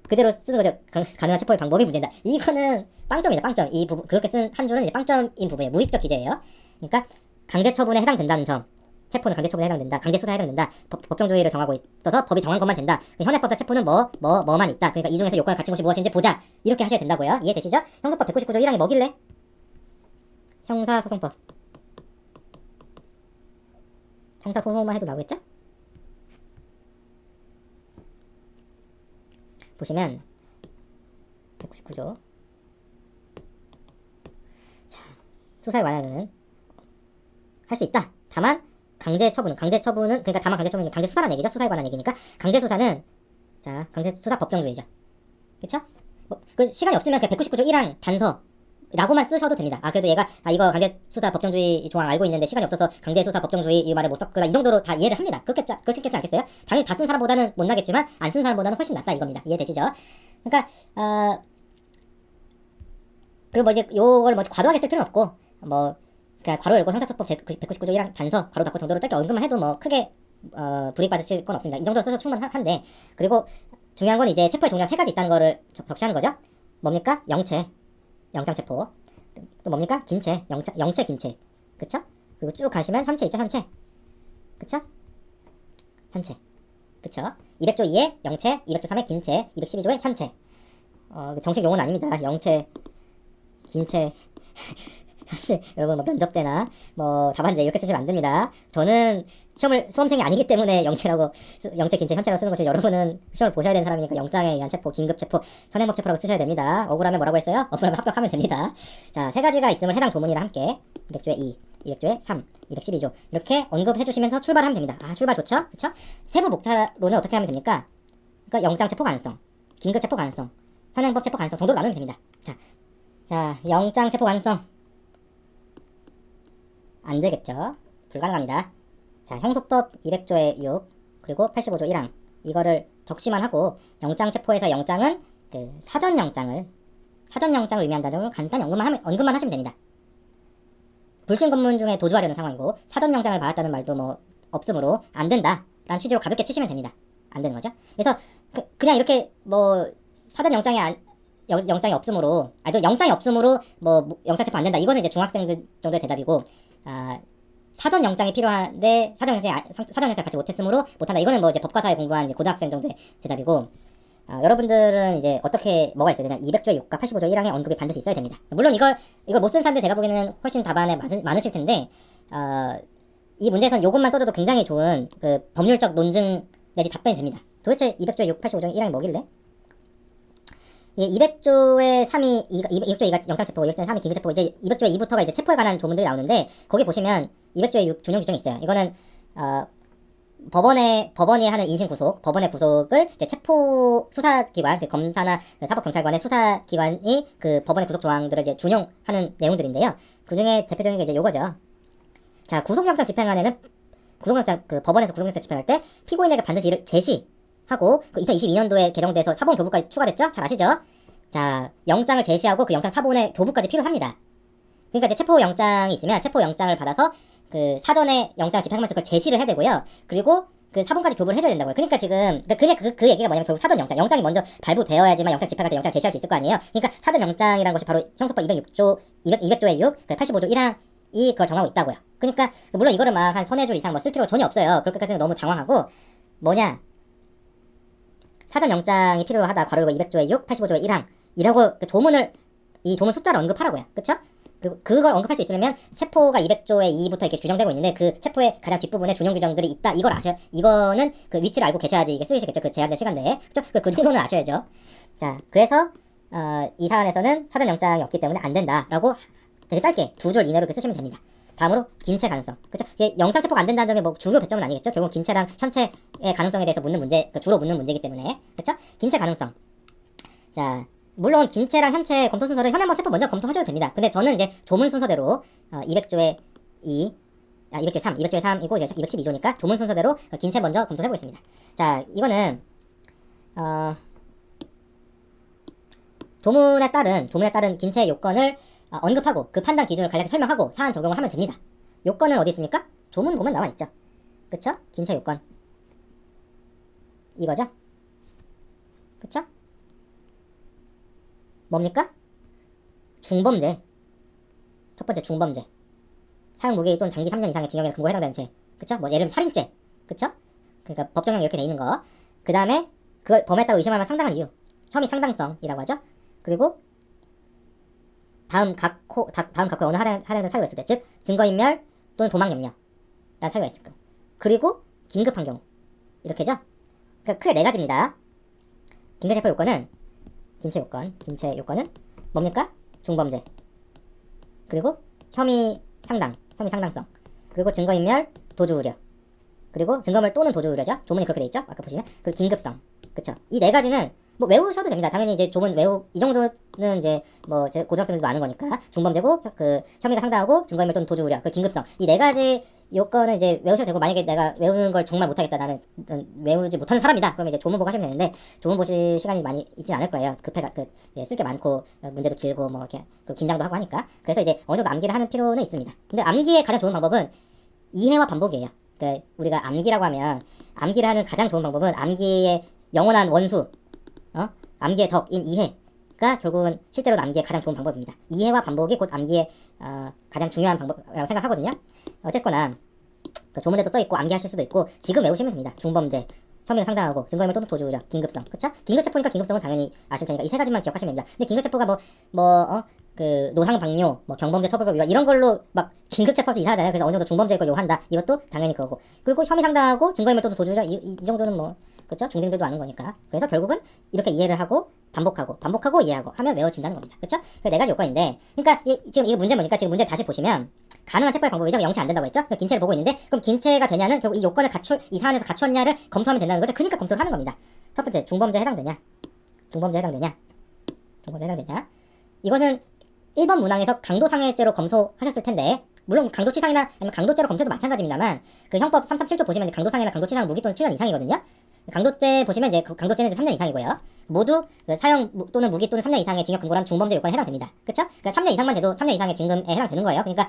그대로 쓰는 거죠. 가능한 체포의 방법이 문제된다. 이거는 빵점이다. 빵점. 이 부분 그렇게 쓴 한 줄은 이제 빵점인 부분이에요. 무익적 기재예요. 그러니까 강제 처분에 해당된다는 점. 체포는 강제 처분에 해당된다. 강제 수사에 해당된다. 법정주의를 정하고 있어서 법이 정한 것만 된다. 현행법상 체포는 뭐만 있다. 그러니까 이 중에서 요건을 갖춘 것이 무엇인지 보자. 이렇게 하셔야 된다고요. 이해되시죠? 형소법 199조 1항이 뭐길래? 형사소송법. 형사소송만 해도 나오겠죠? 보시면 199조. 자, 수사에 관하여는 할 수 있다. 다만 강제 처분은 그러니까 다만 강제 처분은 강제 수사라는 얘기죠. 수사에 관한 얘기니까 강제 수사는 자 강제 수사 법정주의죠. 그렇죠? 그 시간이 없으면 그 199조 1항 단서라고만 쓰셔도 됩니다. 그래도 얘가 이거 강제 수사 법정주의 조항 알고 있는데 시간이 없어서 강제 수사 법정주의 이 말을 못 썼구나 이 정도로 다 이해를 합니다. 그렇겠지 않겠어요? 당연히 다 쓴 사람보다는 못 나겠지만 안 쓴 사람보다는 훨씬 낫다 이겁니다. 이해되시죠? 그러니까 그리고 이제 요걸 과도하게 쓸 필요는 없고 그러니까 괄호 열고 형사처법 199조 1항 단서 괄호 닫고 정도로 짧게 언급만 해도 크게 불이익받으실 건 없습니다. 이 정도로 써서 충분한데 그리고 중요한 건 이제 체포의 종류가 3가지 있다는 거를 적시하는 거죠. 뭡니까? 영체, 영장체포. 또 뭡니까? 긴체, 영체, 긴체. 그쵸? 그리고 쭉 가시면 현체 있죠, 현체. 그쵸? 현체. 그쵸? 200조 2에 영체, 200조 3에 긴체, 212조에 현체. 정식 용어는 아닙니다. 영체, 긴체. 여러분 면접 때나 답안지 이렇게 쓰시면 안 됩니다. 저는 수험생이 아니기 때문에 영체, 긴체, 현체라고 쓰는 것이 여러분은 시험을 보셔야 되는 사람이니까 영장에 의한 체포, 긴급 체포, 현행법 체포라고 쓰셔야 됩니다. 억울하면 뭐라고 했어요? 억울하면 합격하면 됩니다. 자, 3가지가 있음을 해당 조문이랑 함께 200조에 2, 200조에 3, 212조 이렇게 언급해 주시면서 출발하면 됩니다. 출발 좋죠? 그쵸? 세부 목차로는 어떻게 하면 됩니까? 그러니까 영장 체포 가능성, 긴급 체포 가능성, 현행법 체포 가능성 정도로 나누면 됩니다. 자, 영장 체포 가능성 안 되겠죠. 불가능합니다. 자, 형소법 200조의 6 그리고 85조 1항 이거를 적시만 하고 영장 체포에서 영장은 사전 영장을 의미한다는 점을 간단히 언급만 하시면 됩니다. 불신 검문 중에 도주하려는 상황이고 사전 영장을 받았다는 말도 없으므로 안 된다라는 취지로 가볍게 치시면 됩니다. 안 되는 거죠. 그래서 그냥 이렇게 사전 영장이 없으므로 또 영장이 없으므로 영장 체포 안 된다. 이거는 이제 중학생들 정도의 대답이고 사전 영장이 필요한데 사전 영장을 받지 못했으므로 못한다. 이거는 뭐 이제 법과 사회 공부한 이제 고등학생 정도의 대답이고, 여러분들은 이제 어떻게 뭐가 있어야 되냐? 200조의 6과 85조 1항의 언급이 반드시 있어야 됩니다. 물론 이걸 못 쓴 사람들 제가 보기에는 훨씬 답안에 많으실 텐데, 이 문제에서는 이것만 써줘도 굉장히 좋은 그 법률적 논증 내지 답변이 됩니다. 도대체 200조의 6, 85조 1항이 뭐길래? 이게 200조의 3이 200조 2가 영장체포, 200조의 3이 긴급체포, 이제 200조의 2부터가 이제 체포에 관한 조문들이 나오는데, 거기 보시면 200조의 6 준용 규정이 있어요. 이거는 법원이 하는 인신 구속, 법원의 구속을 이제 체포 수사기관, 그 검사나 그 사법경찰관의 수사기관이 그 법원의 구속 조항들을 이제 준용하는 내용들인데요. 그 중에 대표적인 게 이제 요거죠. 자, 구속영장 집행안에는 그 법원에서 구속영장 집행할 때 피고인에게 반드시 이를 제시하고, 그 2022년도에 개정돼서 사본 교부까지 추가됐죠? 잘 아시죠? 자, 영장을 제시하고 그 영장 사본의 교부까지 필요합니다. 그러니까 이제 체포영장이 있으면 체포영장을 받아서 그 사전에 영장을 집행하면서 그걸 제시를 해야 되고요. 그리고 그 사본까지 교부를 해줘야 된다고요. 그러니까 지금 그 얘기가 뭐냐면 결국 사전 영장이 먼저 발부되어야지만 영장 집행할 때 영장 제시할 수 있을 거 아니에요. 그러니까 사전 영장이라는 것이 바로 형소법 200조의 6, 85조 1항이 그걸 정하고 있다고요. 그러니까 물론 이거를 막 한 서너 줄 이상 뭐 쓸 필요가 전혀 없어요. 그렇게까지는 너무 장황하고, 뭐냐, 사전 영장이 필요하다 괄호 200조의 6, 85조의 1항 이라고 그 이 조문 숫자를 언급하라고요. 그쵸? 그리고 그걸 언급할 수 있으려면 체포가 200조의 2부터 이렇게 규정되고 있는데 그 체포의 가장 뒷부분에 준용 규정들이 있다. 이걸 아셔야, 이거는 그 위치를 알고 계셔야지 이게 쓰이시겠죠. 그 제한된 시간 내에. 그쵸? 그 정도는 아셔야죠. 자, 그래서 이 사안에서는 사전 영장이 없기 때문에 안 된다라고 되게 짧게 2줄 이내로 쓰시면 됩니다. 다음으로 긴체 가능성. 그쵸? 이게 영장 체포가 안 된다는 점이 뭐 주요 배점은 아니겠죠. 결국 긴체랑 현체의 가능성에 대해서 묻는 문제, 주로 묻는 문제이기 때문에. 그쵸? 긴체 가능성. 자, 물론 긴체랑 현체 검토 순서를 현행범 체포 먼저 검토하셔도 됩니다. 근데 저는 이제 조문 순서대로 200조의 2, 200조의 3, 200조의 3이고 이제 212조니까 조문 순서대로 긴체 먼저 검토를 해보겠습니다. 자, 이거는 조문에 따른 긴체 요건을 언급하고 그 판단 기준을 간략히 설명하고 사안 적용을 하면 됩니다. 요건은 어디 있습니까? 조문 보면 나와 있죠. 그쵸? 긴체 요건 이거죠? 그쵸? 뭡니까? 중범죄. 첫 번째 중범죄. 사형 무기 또는 장기 3년 이상의 징역에 금고에 해당되는 죄. 그쵸? 뭐 예를 들면 살인죄. 그쵸? 그러니까 법정형 이렇게 돼 있는 거. 그 다음에 그걸 범했다고 의심할 만한 상당한 이유. 혐의 상당성이라고 하죠. 그리고 다음 각호에 어느 하나의 사유가 있을 때, 즉 증거인멸 또는 도망염려라는 사유가 있을 거예요. 그리고 긴급한 경우 이렇게죠. 그러니까 크게 4가지입니다. 긴급체포 요건은 긴체 요건은 뭡니까? 중범죄. 그리고 혐의 상당성. 그리고 증거인멸, 도주 우려. 그리고 증거인멸 또는 도주 우려죠. 조문이 그렇게 돼 있죠. 아까 보시면. 그리고 긴급성. 그쵸? 이 4가지는 뭐 외우셔도 됩니다. 당연히 이제 조문 이 정도는 이제 뭐 제 고등학생들도 아는 거니까 중범죄고 그 혐의가 상당하고 증거인멸 또는 도주 우려. 그 긴급성. 이 4가지 요건은 이제 외우셔도 되고, 만약에 내가 외우는 걸 정말 못하겠다, 나는 외우지 못하는 사람이다, 그러면 이제 조문 보고 하시면 되는데 조문 보실 시간이 많이 있진 않을 거예요. 쓸 게 많고 문제도 길고 뭐 이렇게 그리고 긴장도 하고 하니까. 그래서 이제 어느 정도 암기를 하는 필요는 있습니다. 근데 암기의 가장 좋은 방법은 이해와 반복이에요. 그러니까 우리가 암기라고 하면 암기를 하는 가장 좋은 방법은 암기의 영원한 원수, 암기의 적인 이해가 결국은 실제로 암기의 가장 좋은 방법입니다. 이해와 반복이 곧 암기의 가장 중요한 방법이라고 생각하거든요. 어쨌거나 그 조문에도 써있고 암기하실 수도 있고 지금 외우시면 됩니다. 중범죄, 혐의가 상당하고 증거인멸 또는 도주 우려, 긴급성. 그쵸? 긴급체포니까 긴급성은 당연히 아실 테니까 이 3가지만 기억하시면 됩니다. 근데 긴급체포가 그 노상방뇨, 뭐 경범죄 처벌법 위반 이런 걸로 막 긴급체포도 이상하잖아요. 그래서 어느 정도 중범죄일 걸 요한다. 이것도 당연히 그거고. 그리고 혐의 상당하고 증거인멸 또는 도주 우려 이 정도는 뭐 그쵸? 중딩들도 아는 거니까. 그래서 결국은 이렇게 이해를 하고 반복하고 이해하고 하면 외워진다는 겁니다. 그쵸? 그 4가지 요건인데, 그러니까 지금 이거 문제 보니까 지금 문제 다시 보시면 가능한 체포의 방법이죠. 영체 안 된다고 했죠? 그러니까 긴체를 보고 있는데, 그럼 긴체가 되냐는 결국 이 요건을 이 사안에서 갖추었냐를 검토하면 된다는 거죠. 그러니까 검토를 하는 겁니다. 첫 번째, 중범죄에 해당되냐? 이것은 1번 문항에서 강도상해죄로 검토하셨을 텐데, 물론 강도치상이나 아니면 강도죄로 검토해도 마찬가지입니다만, 그 형법 337조 보시면 강도상해나 강도치상 무기 또는 7년 이상이거든요. 강도죄 보시면 이제 강도죄는 이제 3년 이상이고요. 모두 그 사형 또는 무기 또는 3년 이상의 징역 금고라는 중범죄 요건에 해당됩니다. 그쵸? 그러니까 3년 이상만 돼도 3년 이상의 징금에 해당되는 거예요. 그러니까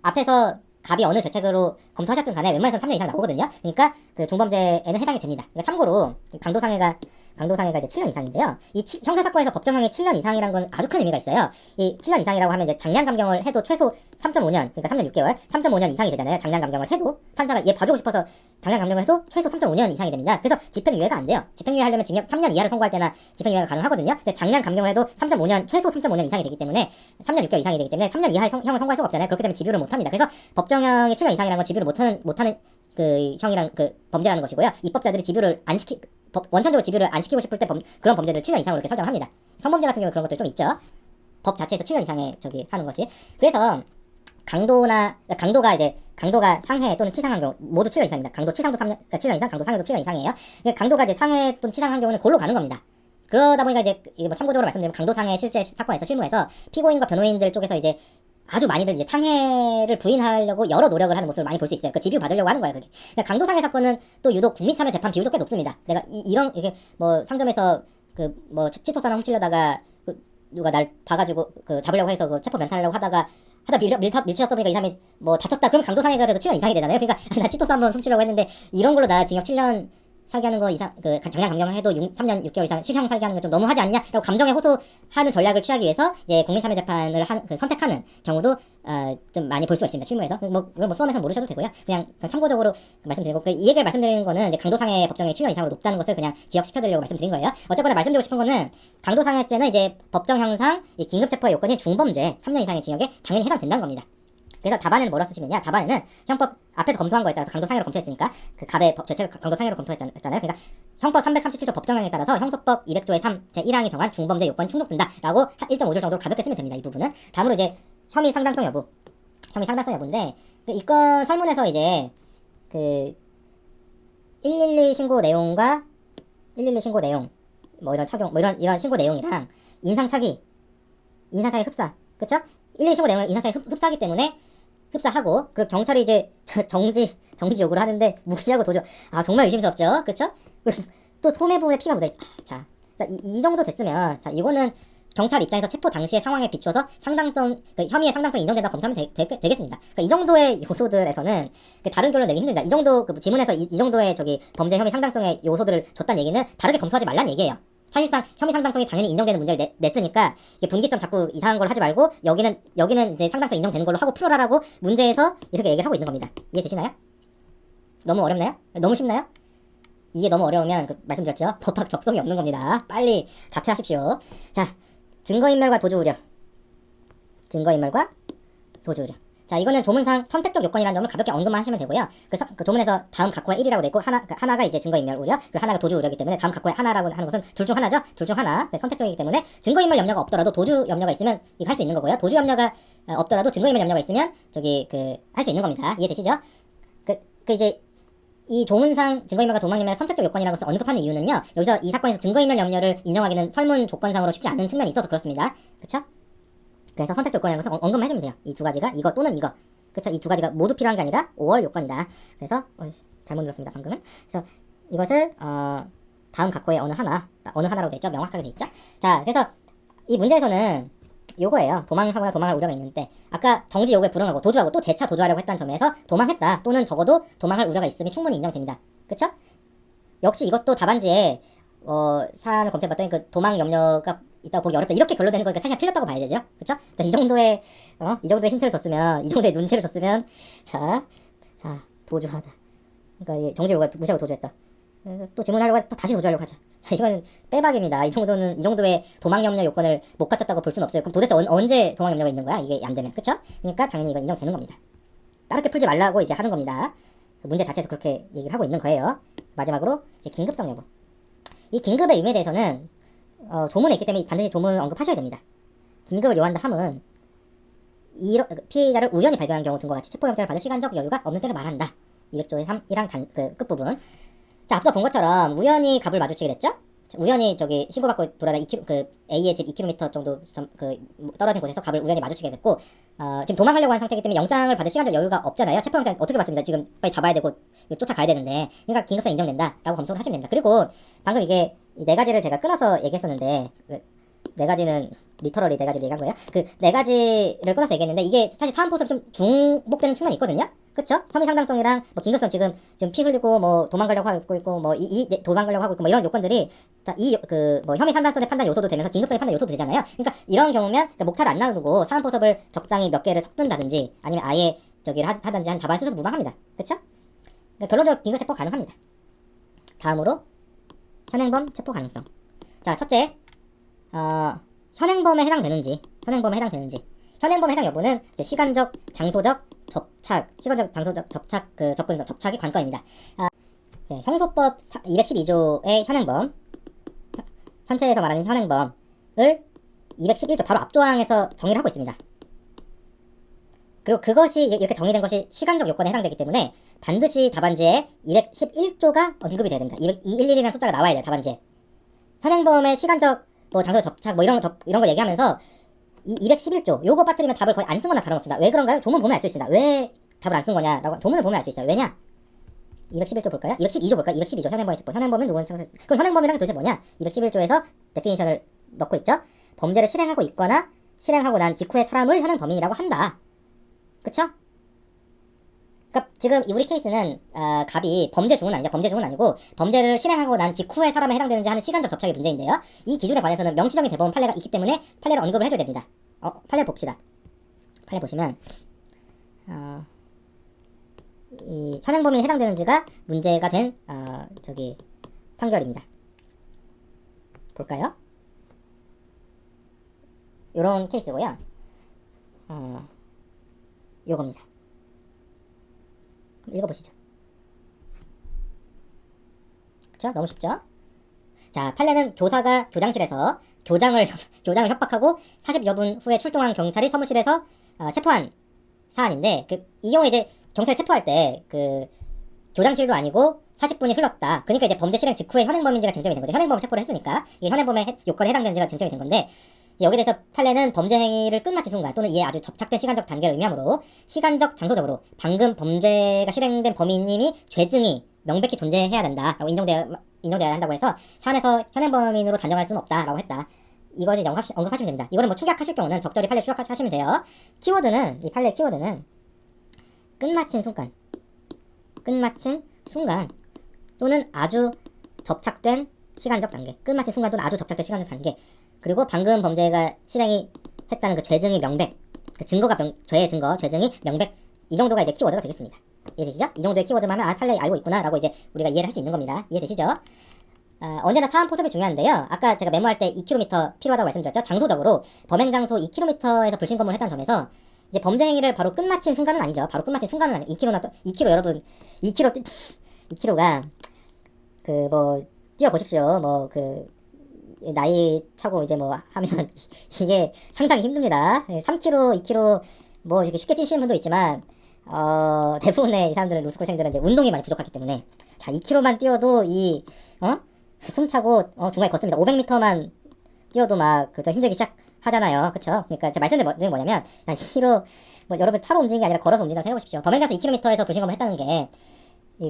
앞에서 갑이 어느 죄책으로 검토하셨든 간에 웬만해서는 3년 이상 나오거든요. 그러니까 그 중범죄에는 해당이 됩니다. 그러니까 참고로 강도상해가 강도상해가 이제 7년 이상인데요. 이 형사사건에서 법정형이 7년 이상이라는 건 아주 큰 의미가 있어요. 이 7년 이상이라고 하면 이제 장량 감경을 해도 최소 3.5년, 그러니까 3년 6개월, 3.5년 이상이 되잖아요. 장량 감경을 해도 판사가 얘 봐주고 싶어서 장량 감경을 해도 최소 3.5년 이상이 됩니다. 그래서 집행유예가 안 돼요. 집행유예 하려면 징역 3년 이하를 선고할 때나 집행유예가 가능하거든요. 근데 장량 감경을 해도 3.5년, 최소 3.5년 이상이 되기 때문에 3년 6개월 이상이 되기 때문에 3년 이하의 형을 선고할 수가 없잖아요. 그렇기 때문에 집유를 못합니다. 그래서 법정형이 7년 이상이라는 건 집유를 못하는 그 형이랑 그 범죄라는 것이고요. 입법자들이 집유를 안 시키 원천적으로 집유를 안 시키고 싶을 때 그런 범죄들 7년 이상으로 이렇게 설정을 합니다. 성범죄 같은 경우 그런 것들 좀 있죠. 법 자체에서 7년 이상의 하는 것이. 그래서 강도가 상해 또는 치상한 경우 모두 7년 이상입니다. 강도 치상도 7년 이상, 강도 상해도 7년 이상이에요. 강도가 이제 상해 또는 치상한 경우는 골로 가는 겁니다. 그러다 보니까 이제 뭐 참고적으로 말씀드리면 강도 상해 실제 사건에서 실무에서 피고인과 변호인들 쪽에서 이제 아주 많이들 이제 상해를 부인하려고 여러 노력을 하는 모습을 많이 볼 수 있어요. 그 집유 받으려고 하는 거예요, 그게. 그러니까 강도상해 사건은 또 유독 국민참여 재판 비율도 꽤 높습니다. 내가 이게 뭐 상점에서 그 뭐 치토스 하나 훔치려다가 누가 날 봐가지고 잡으려고 해서 체포 면탈하려고 하다 밀치셨다 보니까 이 사람이 뭐 다쳤다. 그럼 강도상해가 돼서 7년 이상이 되잖아요. 그러니까 나 치토스 한번 훔치려고 했는데 이런 걸로 나 징역 7년 살게 하는 거 이상, 장량 감경을 해도 3년 6개월 이상 실형 살게 하는 거 좀 너무하지 않냐? 라고 감정에 호소하는 전략을 취하기 위해서 이제 국민참여재판을 선택하는 경우도 좀 많이 볼 수가 있습니다. 실무에서. 이걸 뭐 수험에서 모르셔도 되고요. 그냥 참고적으로 말씀드리고, 이 얘기를 말씀드리는 거는 이제 강도상해 법정이 7년 이상으로 높다는 것을 그냥 기억시켜드리려고 말씀드린 거예요. 어쨌거나 말씀드리고 싶은 거는 강도상해죄는 이제 법정형상 이 긴급체포의 요건이 중범죄 3년 이상의 징역에 당연히 해당된다는 겁니다. 그래서 답안에는 뭐라 쓰시느냐? 답안에는 형법 앞에서 검토한 거에 따라서 강도상해로 검토했으니까 그 갑의 죄체를 강도상해로 검토했잖아요. 그러니까 형법 337조 법정형에 따라서 형소법 200조의 3 제1항이 정한 중범죄 요건이 충족된다라고 1.5줄 정도로 가볍게 쓰면 됩니다. 이 부분은. 다음으로 이제 혐의 상당성 여부인데 이 건 설문에서 이제 그 112 신고 내용과 112 신고 내용 뭐 이런 착용 뭐 이런 신고 내용이랑 인상착의 흡사, 그쵸? 112 신고 내용은 인상착의 흡사하기 때문에 흡사하고, 그리고 경찰이 이제 정지 요구를 하는데 무시하고 도주. 정말 의심스럽죠, 그렇죠? 또 소매부에 피가 묻어있다. 자, 이 정도 됐으면, 자, 이거는 경찰 입장에서 체포 당시의 상황에 비추어서 혐의의 상당성이 인정된다 검토하면 되겠습니다. 그러니까 이 정도의 요소들에서는 다른 결론 내기 힘듭니다. 이 정도 지문에서 이 정도의 범죄 혐의 상당성의 요소들을 줬다는 얘기는 다르게 검토하지 말라는 얘기예요. 사실상 혐의 상당성이 당연히 인정되는 문제를 냈으니까 분기점 자꾸 이상한 걸 하지 말고 여기는 이제 상당성 인정되는 걸로 하고 풀어라라고 문제에서 이렇게 얘기를 하고 있는 겁니다. 이해되시나요? 너무 어렵나요? 너무 쉽나요? 이게 너무 어려우면 말씀드렸죠? 법학 적성이 없는 겁니다. 빨리 자퇴하십시오. 자, 증거인멸과 도주 우려. 자, 이거는 조문상 선택적 요건이라는 점을 가볍게 언급만 하시면 되고요. 그 조문에서 다음 각호의 1이라고 돼 있고 하나가 이제 증거인멸 우려, 그리고 하나가 도주 우려이기 때문에 다음 각호의 하나라고 하는 것은 둘 중 하나죠. 둘 중 하나. 선택적이기 때문에 증거인멸 염려가 없더라도 도주 염려가 있으면 이거 할 수 있는 거고요. 도주 염려가 없더라도 증거인멸 염려가 있으면 할 수 있는 겁니다. 이해되시죠? 이제 이 조문상 증거인멸과 도망인멸 선택적 요건이라고 해서 언급하는 이유는요. 여기서 이 사건에서 증거인멸 염려를 인정하기는 설문 조건상으로 쉽지 않은 측면이 있어서 그렇습니다. 그쵸? 그래서 선택적 요건이라는 것을 언급만 해주면 돼요. 이 두 가지가 이거 또는 이거. 그쵸? 이 두 가지가 모두 필요한 게 아니라 5월 요건이다. 그래서 잘못 눌렀습니다. 방금은. 그래서 이것을 다음 각호의 어느 하나로 돼 있죠. 명확하게 돼 있죠. 자, 그래서 이 문제에서는 요거예요. 도망하거나 도망할 우려가 있는데 아까 정지 요구에 불응하고 도주하고 또 재차 도주하려고 했다는 점에서 도망했다 또는 적어도 도망할 우려가 있음이 충분히 인정됩니다. 그쵸? 역시 이것도 답안지에 사안을 검토해봤더니 도망 염려가 있다고 보기 어렵다 이렇게 결론되는 거니까 사실 틀렸다고 봐야 되죠. 그쵸? 자, 이 정도의 힌트를 줬으면, 이 정도의 눈치를 줬으면, 자 도주하다. 그러니까 정지 요구가 무시하고 도주했다. 그래서 또 질문하려고 또 다시 도주하려고 하자. 자, 이건 빼박입니다. 이 정도의 도망 염려 요건을 못 갖췄다고 볼 수는 없어요. 그럼 도대체 언제 도망 염려가 있는 거야? 이게 안 되면. 그쵸? 그러니까 당연히 이건 인정되는 겁니다. 다르게 풀지 말라고 이제 하는 겁니다. 문제 자체에서 그렇게 얘기를 하고 있는 거예요. 마지막으로 이제 긴급성 여부. 이 긴급의 의미에 대해서는 조문에 있기 때문에 반드시 조문을 언급하셔야 됩니다. 긴급을 요한다 함은 피해자를 우연히 발견한 경우 등과 같이 체포영장을 받을 시간적 여유가 없는 때를 말한다. 200조의 3이랑 끝부분. 자, 앞서 본 것처럼 우연히 갑을 마주치게 됐죠? 우연히 신고받고 돌아다 A의 집 2km 정도 떨어진 곳에서 갑을 우연히 마주치게 됐고, 지금 도망하려고 하는 상태이기 때문에 영장을 받을 시간적 여유가 없잖아요. 체포영장 어떻게 받습니다. 지금 빨리 잡아야 되고 쫓아가야 되는데, 그러니까 긴급성 인정된다라고 검토를 하시면 됩니다. 그리고 방금 이게 이 네 가지를 제가 끊어서 얘기했었는데, 네 가지는 리터럴리 네 가지를 얘기한 거예요. 네 가지를 끊어서 얘기했는데 이게 사실 사안포석이 좀 중복되는 측면이 있거든요. 그쵸? 혐의 상당성이랑 뭐 긴급성 지금 피 흘리고 뭐 도망가려고 하고 있고 뭐 도망가려고 하고 있고 뭐 이런 요건들이 다 이 그 뭐 혐의 상당성의 판단 요소도 되면서 긴급성의 판단 요소도 되잖아요. 그러니까 이런 경우면 그러니까 목차를 안 나누고 사안포섭을 적당히 몇 개를 섞는다든지 아니면 아예 저기를 하든지 한 답안 쓰셔도 무방합니다. 그쵸? 그러니까 결론적으로 긴급 체포 가능합니다. 다음으로 현행범 체포 가능성. 자, 첫째, 현행범에 해당되는지. 현행범에 해당 여부는 이제 시간적, 장소적 접착 그 접근성, 접착이 관건입니다. 네, 형소법 212조의 현행범, 현체에서 말하는 현행범을 211조 바로 앞조항에서 정의를 하고 있습니다. 그리고 그것이 이렇게 정의된 것이 시간적 요건에 해당되기 때문에 반드시 답안지에 211조가 언급이 돼야 됩니다. 211이라는 숫자가 나와야 돼요, 답안지에. 현행범의 시간적 뭐 장소 접착 뭐 이런 거 얘기하면서 이 211조 요거 빠뜨리면 답을 거의 안 쓴 거나 다름없습니다. 왜 그런가요? 조문 보면 알 수 있습니다. 왜 답을 안 쓴 거냐라고 조문을 보면 알 수 있어요. 왜냐? 211조 볼까요? 212조 볼까요? 212조 현행범의 체포. 현행범은 누구는 그 현행범이란 게 도대체 뭐냐? 211조에서 데피니션을 넣고 있죠. 범죄를 실행하고 있거나 실행하고 난 직후에 사람을 현행범인이라고 한다. 그쵸? 그러니까 지금 우리 케이스는 갑이 범죄 중은 아니죠. 범죄 중은 아니고 범죄를 실행하고 난 직후에 사람에 해당되는지 하는 시간적 접착의 문제인데요. 이 기준에 관해서는 명시적인 대법원 판례가 있기 때문에 판례를 언급을 해줘야 됩니다. 판례 봅시다. 판례 보시면 이 현행범인에 해당되는지가 문제가 된 판결입니다. 볼까요? 요런 케이스고요. 요겁니다. 읽어보시죠. 그쵸? 너무 쉽죠? 자, 판례는 교사가 교장실에서 교장을 협박하고 40여 분 후에 출동한 경찰이 사무실에서 체포한 사안인데 이 경우에 이제 경찰 체포할 때 교장실도 아니고 40분이 흘렀다. 그러니까 이제 범죄 실행 직후에 현행범인지가 쟁점이 된 거죠. 현행범을 체포를 했으니까 이게 현행범의 요건에 해당되는지가 쟁점이 된 건데 여기에 대해서 판례는 범죄 행위를 끝마친 순간 또는 이에 아주 접착된 시간적 단계를 의미하므로 시간적, 장소적으로 방금 범죄가 실행된 범인님이 죄증이 명백히 존재해야 된다라고 인정되어야 한다고 해서 사안에서 현행범인으로 단정할 수는 없다라고 했다. 이것을 이제 언급하시면 됩니다. 이거는 뭐 축약하실 경우는 적절히 판례 축약하시면 돼요. 이 판례 키워드는 끝마친 순간 또는 아주 접착된 시간적 단계, 끝마친 순간 또는 아주 접착된 시간적 단계, 그리고 방금 범죄가 실행이 했다는 그 죄증이 명백, 그 증거가 죄의 증거, 죄증이 명백, 이 정도가 이제 키워드가 되겠습니다. 이해되시죠? 이 정도의 키워드만 하면 판례 알고 있구나라고 이제 우리가 이해를 할 수 있는 겁니다. 이해되시죠? 언제나 사안 포섭이 중요한데요. 아까 제가 메모할 때 2km 필요하다고 말씀드렸죠. 장소적으로 범행 장소 2km에서 불신검을 했다는 점에서 이제 범죄 행위를 바로 끝마친 순간은 아니죠. 2km 여러분 2km가 뛰어보십시오. 나이 차고 이제 뭐 하면 이게 상당히 힘듭니다. 3km, 2km 뭐 이렇게 쉽게 뛰시는 분도 있지만 대부분의 이 사람들은 로스쿨생들은 이제 운동이 많이 부족하기 때문에 자 2km만 뛰어도 숨차고 중간에 걷습니다. 500m만 뛰어도 막 좀 힘들기 시작하잖아요. 그쵸? 그러니까 제가 말씀드린 게 뭐냐면 2km 뭐 여러분 차로 움직이는 게 아니라 걸어서 움직인다고 생각해보십시오. 범행장소 2km에서 불신검을 했다는 게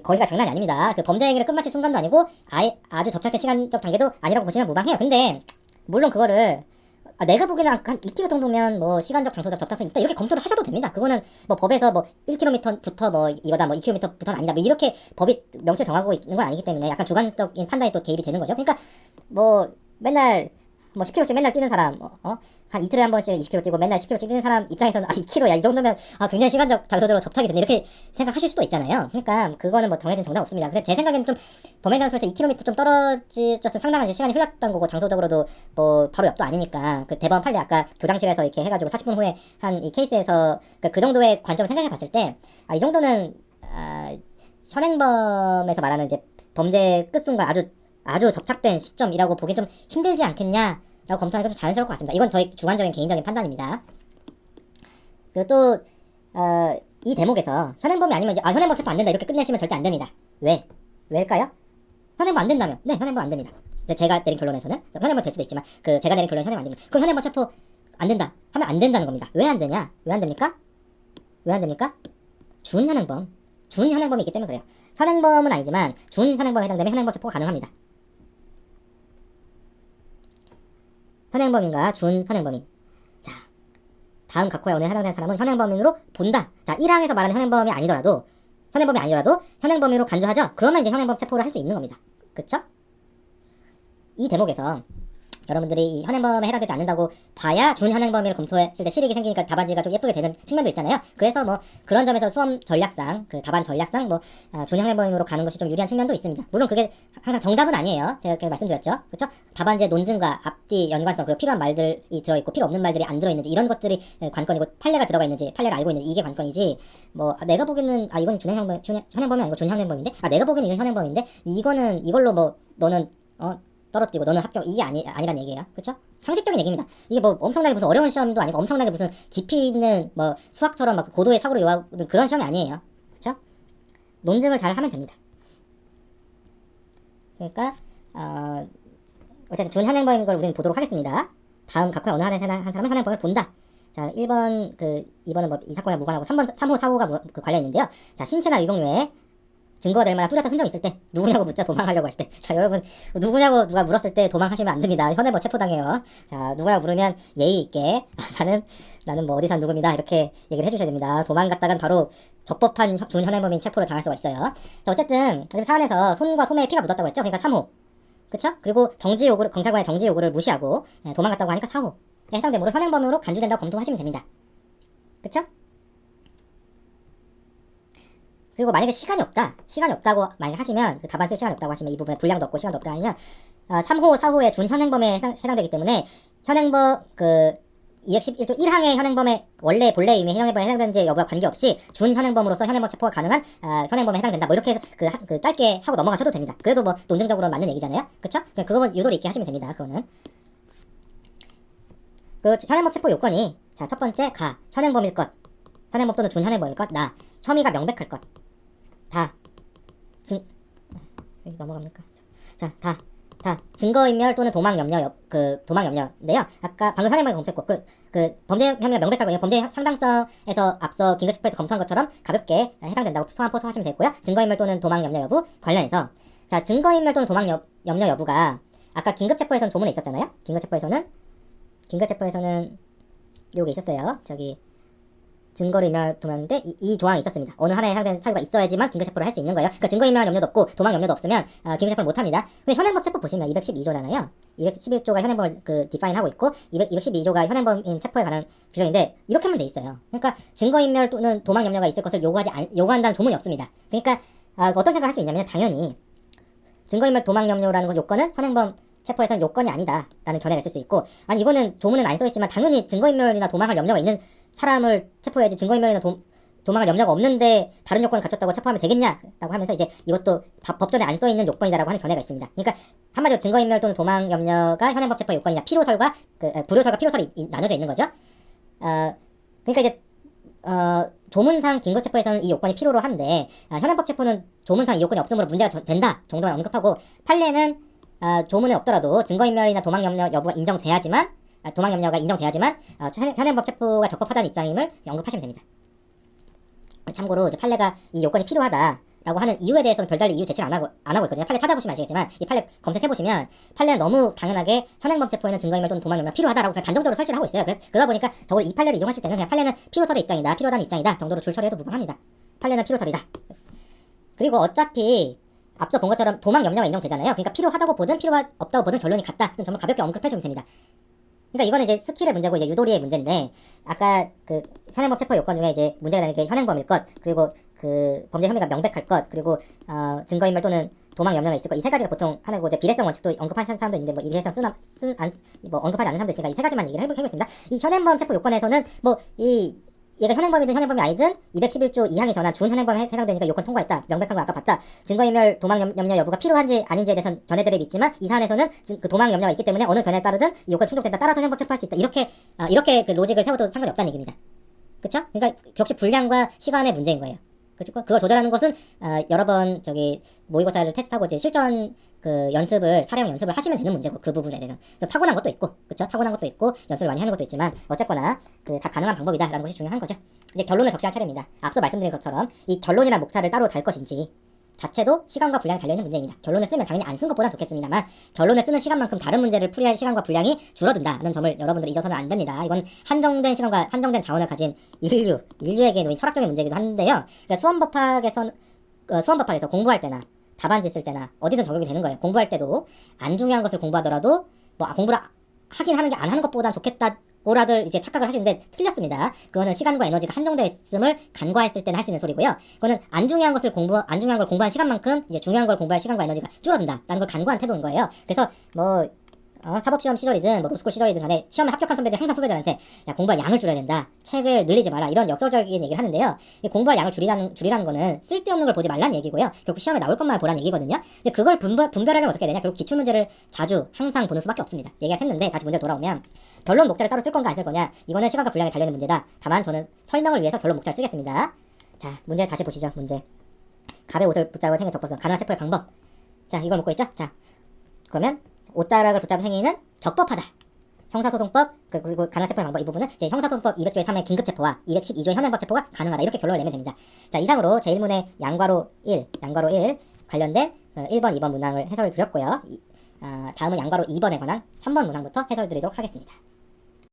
거리가 장난이 아닙니다. 그 범죄 행위를 끝마친 순간도 아니고 아주 접착된 시간적 단계도 아니라고 보시면 무방해요. 근데 물론 그거를 내가 보기에는 한 2km 정도면 뭐 시간적 장소적 접착성이 있다 이렇게 검토를 하셔도 됩니다. 그거는 뭐 법에서 뭐 1km부터 뭐 이거다 뭐 2km부터는 아니다 뭐 이렇게 법이 명시를 정하고 있는 건 아니기 때문에 약간 주관적인 판단이 또 개입이 되는 거죠. 그러니까 뭐 맨날 뭐 10km씩 맨날 뛰는 사람 한 이틀에 한 번씩 20km 뛰고 맨날 10km씩 뛰는 사람 입장에서는 2km야 이 정도면 굉장히 시간적 장소적으로 접착이 된다 이렇게 생각하실 수도 있잖아요. 그러니까 그거는 뭐 정해진 정답 없습니다. 근데 제 생각에는 좀 범행 장소에서 2km 좀 떨어졌을 상당한 시간이 흘렀던 거고 장소적으로도 뭐 바로 옆도 아니니까 그 대법원 판례 아까 교장실에서 이렇게 해가지고 40분 후에 한 이 케이스에서 그 정도의 관점을 생각해 봤을 때 이 정도는 현행범에서 말하는 이제 범죄 끝 순간 아주 접착된 시점이라고 보기 좀 힘들지 않겠냐라고 검토하기가 좀 자연스러울 것 같습니다. 이건 저희 주관적인 개인적인 판단입니다. 그리고 또 이 대목에서 현행범이 아니면 이제 현행범 체포 안 된다 이렇게 끝내시면 절대 안 됩니다. 왜일까요? 현행범 안 된다며? 네, 현행범 안 됩니다. 제가 내린 결론에서는 현행범 될 수도 있지만 제가 내린 결론에서 현행범 안 됩니다. 그 현행범 체포 안 된다 하면 안 된다는 겁니다. 왜 안 되냐? 왜 안 됩니까? 준현행범이 있기 때문에 그래요. 현행범은 아니지만 준현행범에 해당되면 현행범 체포가 가능합니다. 현행범인가 준현행범인. 자, 다음 각호에 어느 해당되는 사람은 현행범인으로 본다. 자, 1항에서 말하는 현행범이 아니더라도 현행범위로 간주하죠. 그러면 이제 현행범 체포를 할 수 있는 겁니다. 그쵸? 이 대목에서 여러분들이 이 현행범에 해당되지 않는다고 봐야 준현행범위를 검토했을 때 실익이 생기니까 답안지가 좀 예쁘게 되는 측면도 있잖아요. 그래서 뭐 그런 점에서 수험 전략상, 그 답안 전략상 뭐 준현행범위로 가는 것이 좀 유리한 측면도 있습니다. 물론 그게 항상 정답은 아니에요. 제가 이렇게 말씀드렸죠. 그렇죠? 답안지의 논증과 앞뒤 연관성, 그리고 필요한 말들이 들어있고 필요 없는 말들이 안 들어있는지 이런 것들이 관건이고, 판례가 들어가 있는지, 판례를 알고 있는지 이게 관건이지. 뭐 내가 보기에는 이건 현행범이 아니고 준현행범인데, 내가 보기에는 이건 현행범인데 이걸로 뭐 너는 떨어뜨리고 너는 합격, 이게 아니란 얘기예요. 그쵸? 상식적인 얘기입니다. 이게 뭐 엄청나게 무슨 어려운 시험도 아니고 엄청나게 무슨 깊이 있는 뭐 수학처럼 막 고도의 사고를 요하는 그런 시험이 아니에요. 그쵸? 논증을 잘 하면 됩니다. 그러니까 어쨌든 준현행범인 걸 우리는 보도록 하겠습니다. 다음 각호에 어느 한 사람은 현행범을 본다. 자, 1번 이번은 뭐 이 사건에 무관하고 3번 3호 4호가 관련 있는데요. 자, 신체나 이동료에 증거가 될 만한 뚜렷한 흔적이 있을 때, 누구냐고 묻자 도망하려고 할 때. 자, 여러분, 누구냐고 누가 물었을 때 도망하시면 안 됩니다. 현행범 체포당해요. 자, 누구냐고 물으면 예의 있게 나는 뭐 어디 산 누구입니다. 이렇게 얘기를 해주셔야 됩니다. 도망갔다간 바로 적법한 준현행범인 체포를 당할 수가 있어요. 자, 어쨌든 사안에서 손과 소매에 피가 묻었다고 했죠. 그러니까 3호. 그쵸? 그리고 경찰관의 정지 요구를 무시하고 도망갔다고 하니까 4호에 해당되므로 현행범으로 간주된다고 검토하시면 됩니다. 그쵸? 그리고 만약에 시간이 없다고 만약에 하시면, 그 답안 쓸 시간이 없다고 하시면, 이 부분에 분량도 없고 시간도 없다 하면 3호, 4호의 준현행범에 해당되기 때문에 현행범 211조 1항의 현행범에 원래 본래 의미의 현행범에 해당되는지 여부와 관계없이 준현행범으로서 현행범 체포가 가능한 현행범에 해당된다. 뭐 이렇게 해서 그 짧게 하고 넘어가셔도 됩니다. 그래도 뭐 논증적으로 맞는 얘기잖아요. 그쵸? 그거는 유도리 있게 하시면 됩니다. 그거는. 그 현행범 체포 요건이, 자, 첫 번째 현행범일 것, 현행범 또는 준현행범일 것, 혐의가 명백할 것. 여기 넘어갑니까? 자, 증거인멸 또는 도망 염려인데요. 아까 방금 현행범이 검토했고, 그 범죄 혐의가 명백할 거, 범죄 상당성에서 앞서 긴급체포에서 검토한 것처럼 가볍게 해당된다고 소환포소하시면 되고요. 증거인멸 또는 도망 염려 여부 관련해서, 자, 증거인멸 또는 도망 염려 여부가 아까 긴급체포에서는 조문에 있었잖아요. 긴급체포에서는 요게 있었어요. 저기 증거인멸 도망인데 이 조항이 있었습니다. 어느 하나에 해당되는 사유가 있어야지만 긴급체포를 할 수 있는 거예요. 그러니까 증거인멸 염려도 없고 도망 염려도 없으면 긴급체포를 못 합니다. 근데 현행법 체포 보시면 212조잖아요. 211조가 현행범을 디파인하고 있고 212조가 현행범인 체포에 관한 규정인데 이렇게 하면 돼 있어요. 그러니까 증거인멸 또는 도망 염려가 있을 것을 요구한다는 조문이 없습니다. 그러니까 어떤 생각을 할 수 있냐면, 당연히 증거인멸 도망 염려라는 것 요건은 현행범 체포에서는 요건이 아니다라는 견해가 있을 수 있고, 아니 이거는 조문은 안 써있지만 당연히 증거인멸이나 도망할 염려가 있는 사람을 체포해야지, 증거인멸이나 도망할 염려가 없는데 다른 요건을 갖췄다고 체포하면 되겠냐라고 하면서 이제 이것도 법전에 안 써있는 요건이다라고 하는 견해가 있습니다. 그러니까 한마디로 증거인멸 또는 도망 염려가 현행범 체포 요건이냐, 필요설과 불효설과 필요설이 나눠져 있는 거죠. 그러니까 이제 조문상 긴급체포에서는 이 요건이 필요로 한데 현행법 체포는 조문상 이 요건이 없으므로 문제가 된다 정도만 언급하고, 판례는 조문에 없더라도 증거인멸이나 도망 염려 여부가 인정돼야지만 도망 염려가 인정돼야지만 현행법 체포가 적법하다는 입장임을 언급하시면 됩니다. 참고로 이제 판례가 이 요건이 필요하다라고 하는 이유에 대해서는 별달리 이유 제시를 안 하고 있거든요. 판례 찾아보시면 아시겠지만 이 판례 검색해보시면 판례는 너무 당연하게 현행범 체포에는 증거인멸 또는 도망 염려가 필요하다라고 그냥 단정적으로 설치를 하고 있어요. 그러다 보니까 적어도 이 판례를 이용하실 때는 그냥 판례는 필요설의 입장이다, 필요하다는 입장이다 정도로 줄 처리해도 무방합니다. 판례는 필요설이다. 그리고 어차피 앞서 본 것처럼 도망 염려가 인정되잖아요. 그러니까 필요하다고 보든 필요없다고 보든 결론이 같다는 점을 가볍게 언급해주면 됩니다. 그러니까 이거는 이제 스킬의 문제고 이제 유도리의 문제인데, 아까 그 현행범 체포 요건 중에 이제 문제가 되는 게 현행범일 것, 그리고 그 범죄 혐의가 명백할 것, 그리고 증거인멸 또는 도망 염려가 있을 것, 이 세 가지가 보통 하나고, 이제 비례성 원칙도 언급하시는 사람도 있는데 뭐 이 비례성 언급하지 않는 사람도 있으니까 이 세 가지만 얘기를 해보겠습니다. 이 현행범 체포 요건에서는 얘가 현행범이든 현행범이 아니든 211조 2항이 전한 준현행범에 해당되니까 요건 통과했다, 명백한 거 아까 봤다, 증거인멸 도망 염려 여부가 필요한지 아닌지에 대해서는 견해들을 믿지만 이 사안에서는 그 도망 염려가 있기 때문에 어느 견해에 따르든 이 요건 충족된다, 따라서 현행범 체포할 수 있다, 이렇게 그 로직을 세워도 상관이 없다는 얘기입니다. 그쵸? 그러니까 역시 분량과 시간의 문제인 거예요. 그렇죠? 그걸 조절하는 것은 여러 번 모의고사를 테스트하고 이제 실전 사례형 연습을 하시면 되는 문제고, 그 부분에 대해서 좀 타고난 것도 있고, 그쵸? 타고난 것도 있고 연습을 많이 하는 것도 있지만 어쨌거나 다 가능한 방법이다라는 것이 중요한 거죠. 이제 결론을 적시할 차례입니다. 앞서 말씀드린 것처럼 이 결론이란 목차를 따로 달 것인지, 자체도 시간과 분량이 달려있는 문제입니다. 결론을 쓰면 당연히 안 쓴 것보단 좋겠습니다만 결론을 쓰는 시간만큼 다른 문제를 풀이할 시간과 분량이 줄어든다는 점을 여러분들이 잊어서는 안 됩니다. 이건 한정된 시간과 한정된 자원을 가진 인류에게 놓인 철학적인 문제이기도 한데요. 그러니까 수험법학에서 공부할 때나 답안지 쓸 때나 어디든 적용이 되는 거예요. 공부할 때도 안 중요한 것을 공부하더라도 공부를 하긴 하는 게 안 하는 것보단 좋겠다고라들 이제 착각을 하시는데 틀렸습니다. 그거는 시간과 에너지가 한정되어 있음을 간과했을 때는 할 수 있는 소리고요. 그거는 안 중요한 걸 공부한 시간만큼 이제 중요한 걸 공부할 시간과 에너지가 줄어든다라는 걸 간과한 태도인 거예요. 그래서 사법시험 시절이든 로스쿨 시절이든 간에 시험에 합격한 선배들이 항상 후배들한테 야, 공부할 양을 줄여야 된다. 책을 늘리지 마라. 이런 역설적인 얘기를 하는데요. 공부할 양을 줄이라는 거는 쓸데없는 걸 보지 말라는 얘기고요. 결국 시험에 나올 것만 보라는 얘기거든요. 근데 그걸 분별하려면 어떻게 해야 되냐? 결국 기출문제를 항상 보는 수밖에 없습니다. 얘기가 샜는데 다시 문제 돌아오면 결론 목차를 따로 쓸 건가 안 쓸 거냐? 이거는 시간과 분량이 달려있는 문제다. 다만 저는 설명을 위해서 결론 목차를 쓰겠습니다. 자, 문제 다시 보시죠. 문제. 갑의 옷을 붙잡은 행위 적법성. 가능한 체포의 방법. 자, 이걸 묻고 있죠? 자, 그러면 옷자락을 붙잡은 행위는 적법하다. 형사소송법 그리고 가능한 체포의 방법 이 부분은 이제 형사소송법 200조의 3의 긴급체포와 212조의 현행법 체포가 가능하다. 이렇게 결론을 내면 됩니다. 자, 이상으로 제1문의 양괄호 1 관련된 1번, 2번 문항을 해설을 드렸고요. 다음은 양괄호 2번에 관한 3번 문항부터 해설 드리도록 하겠습니다.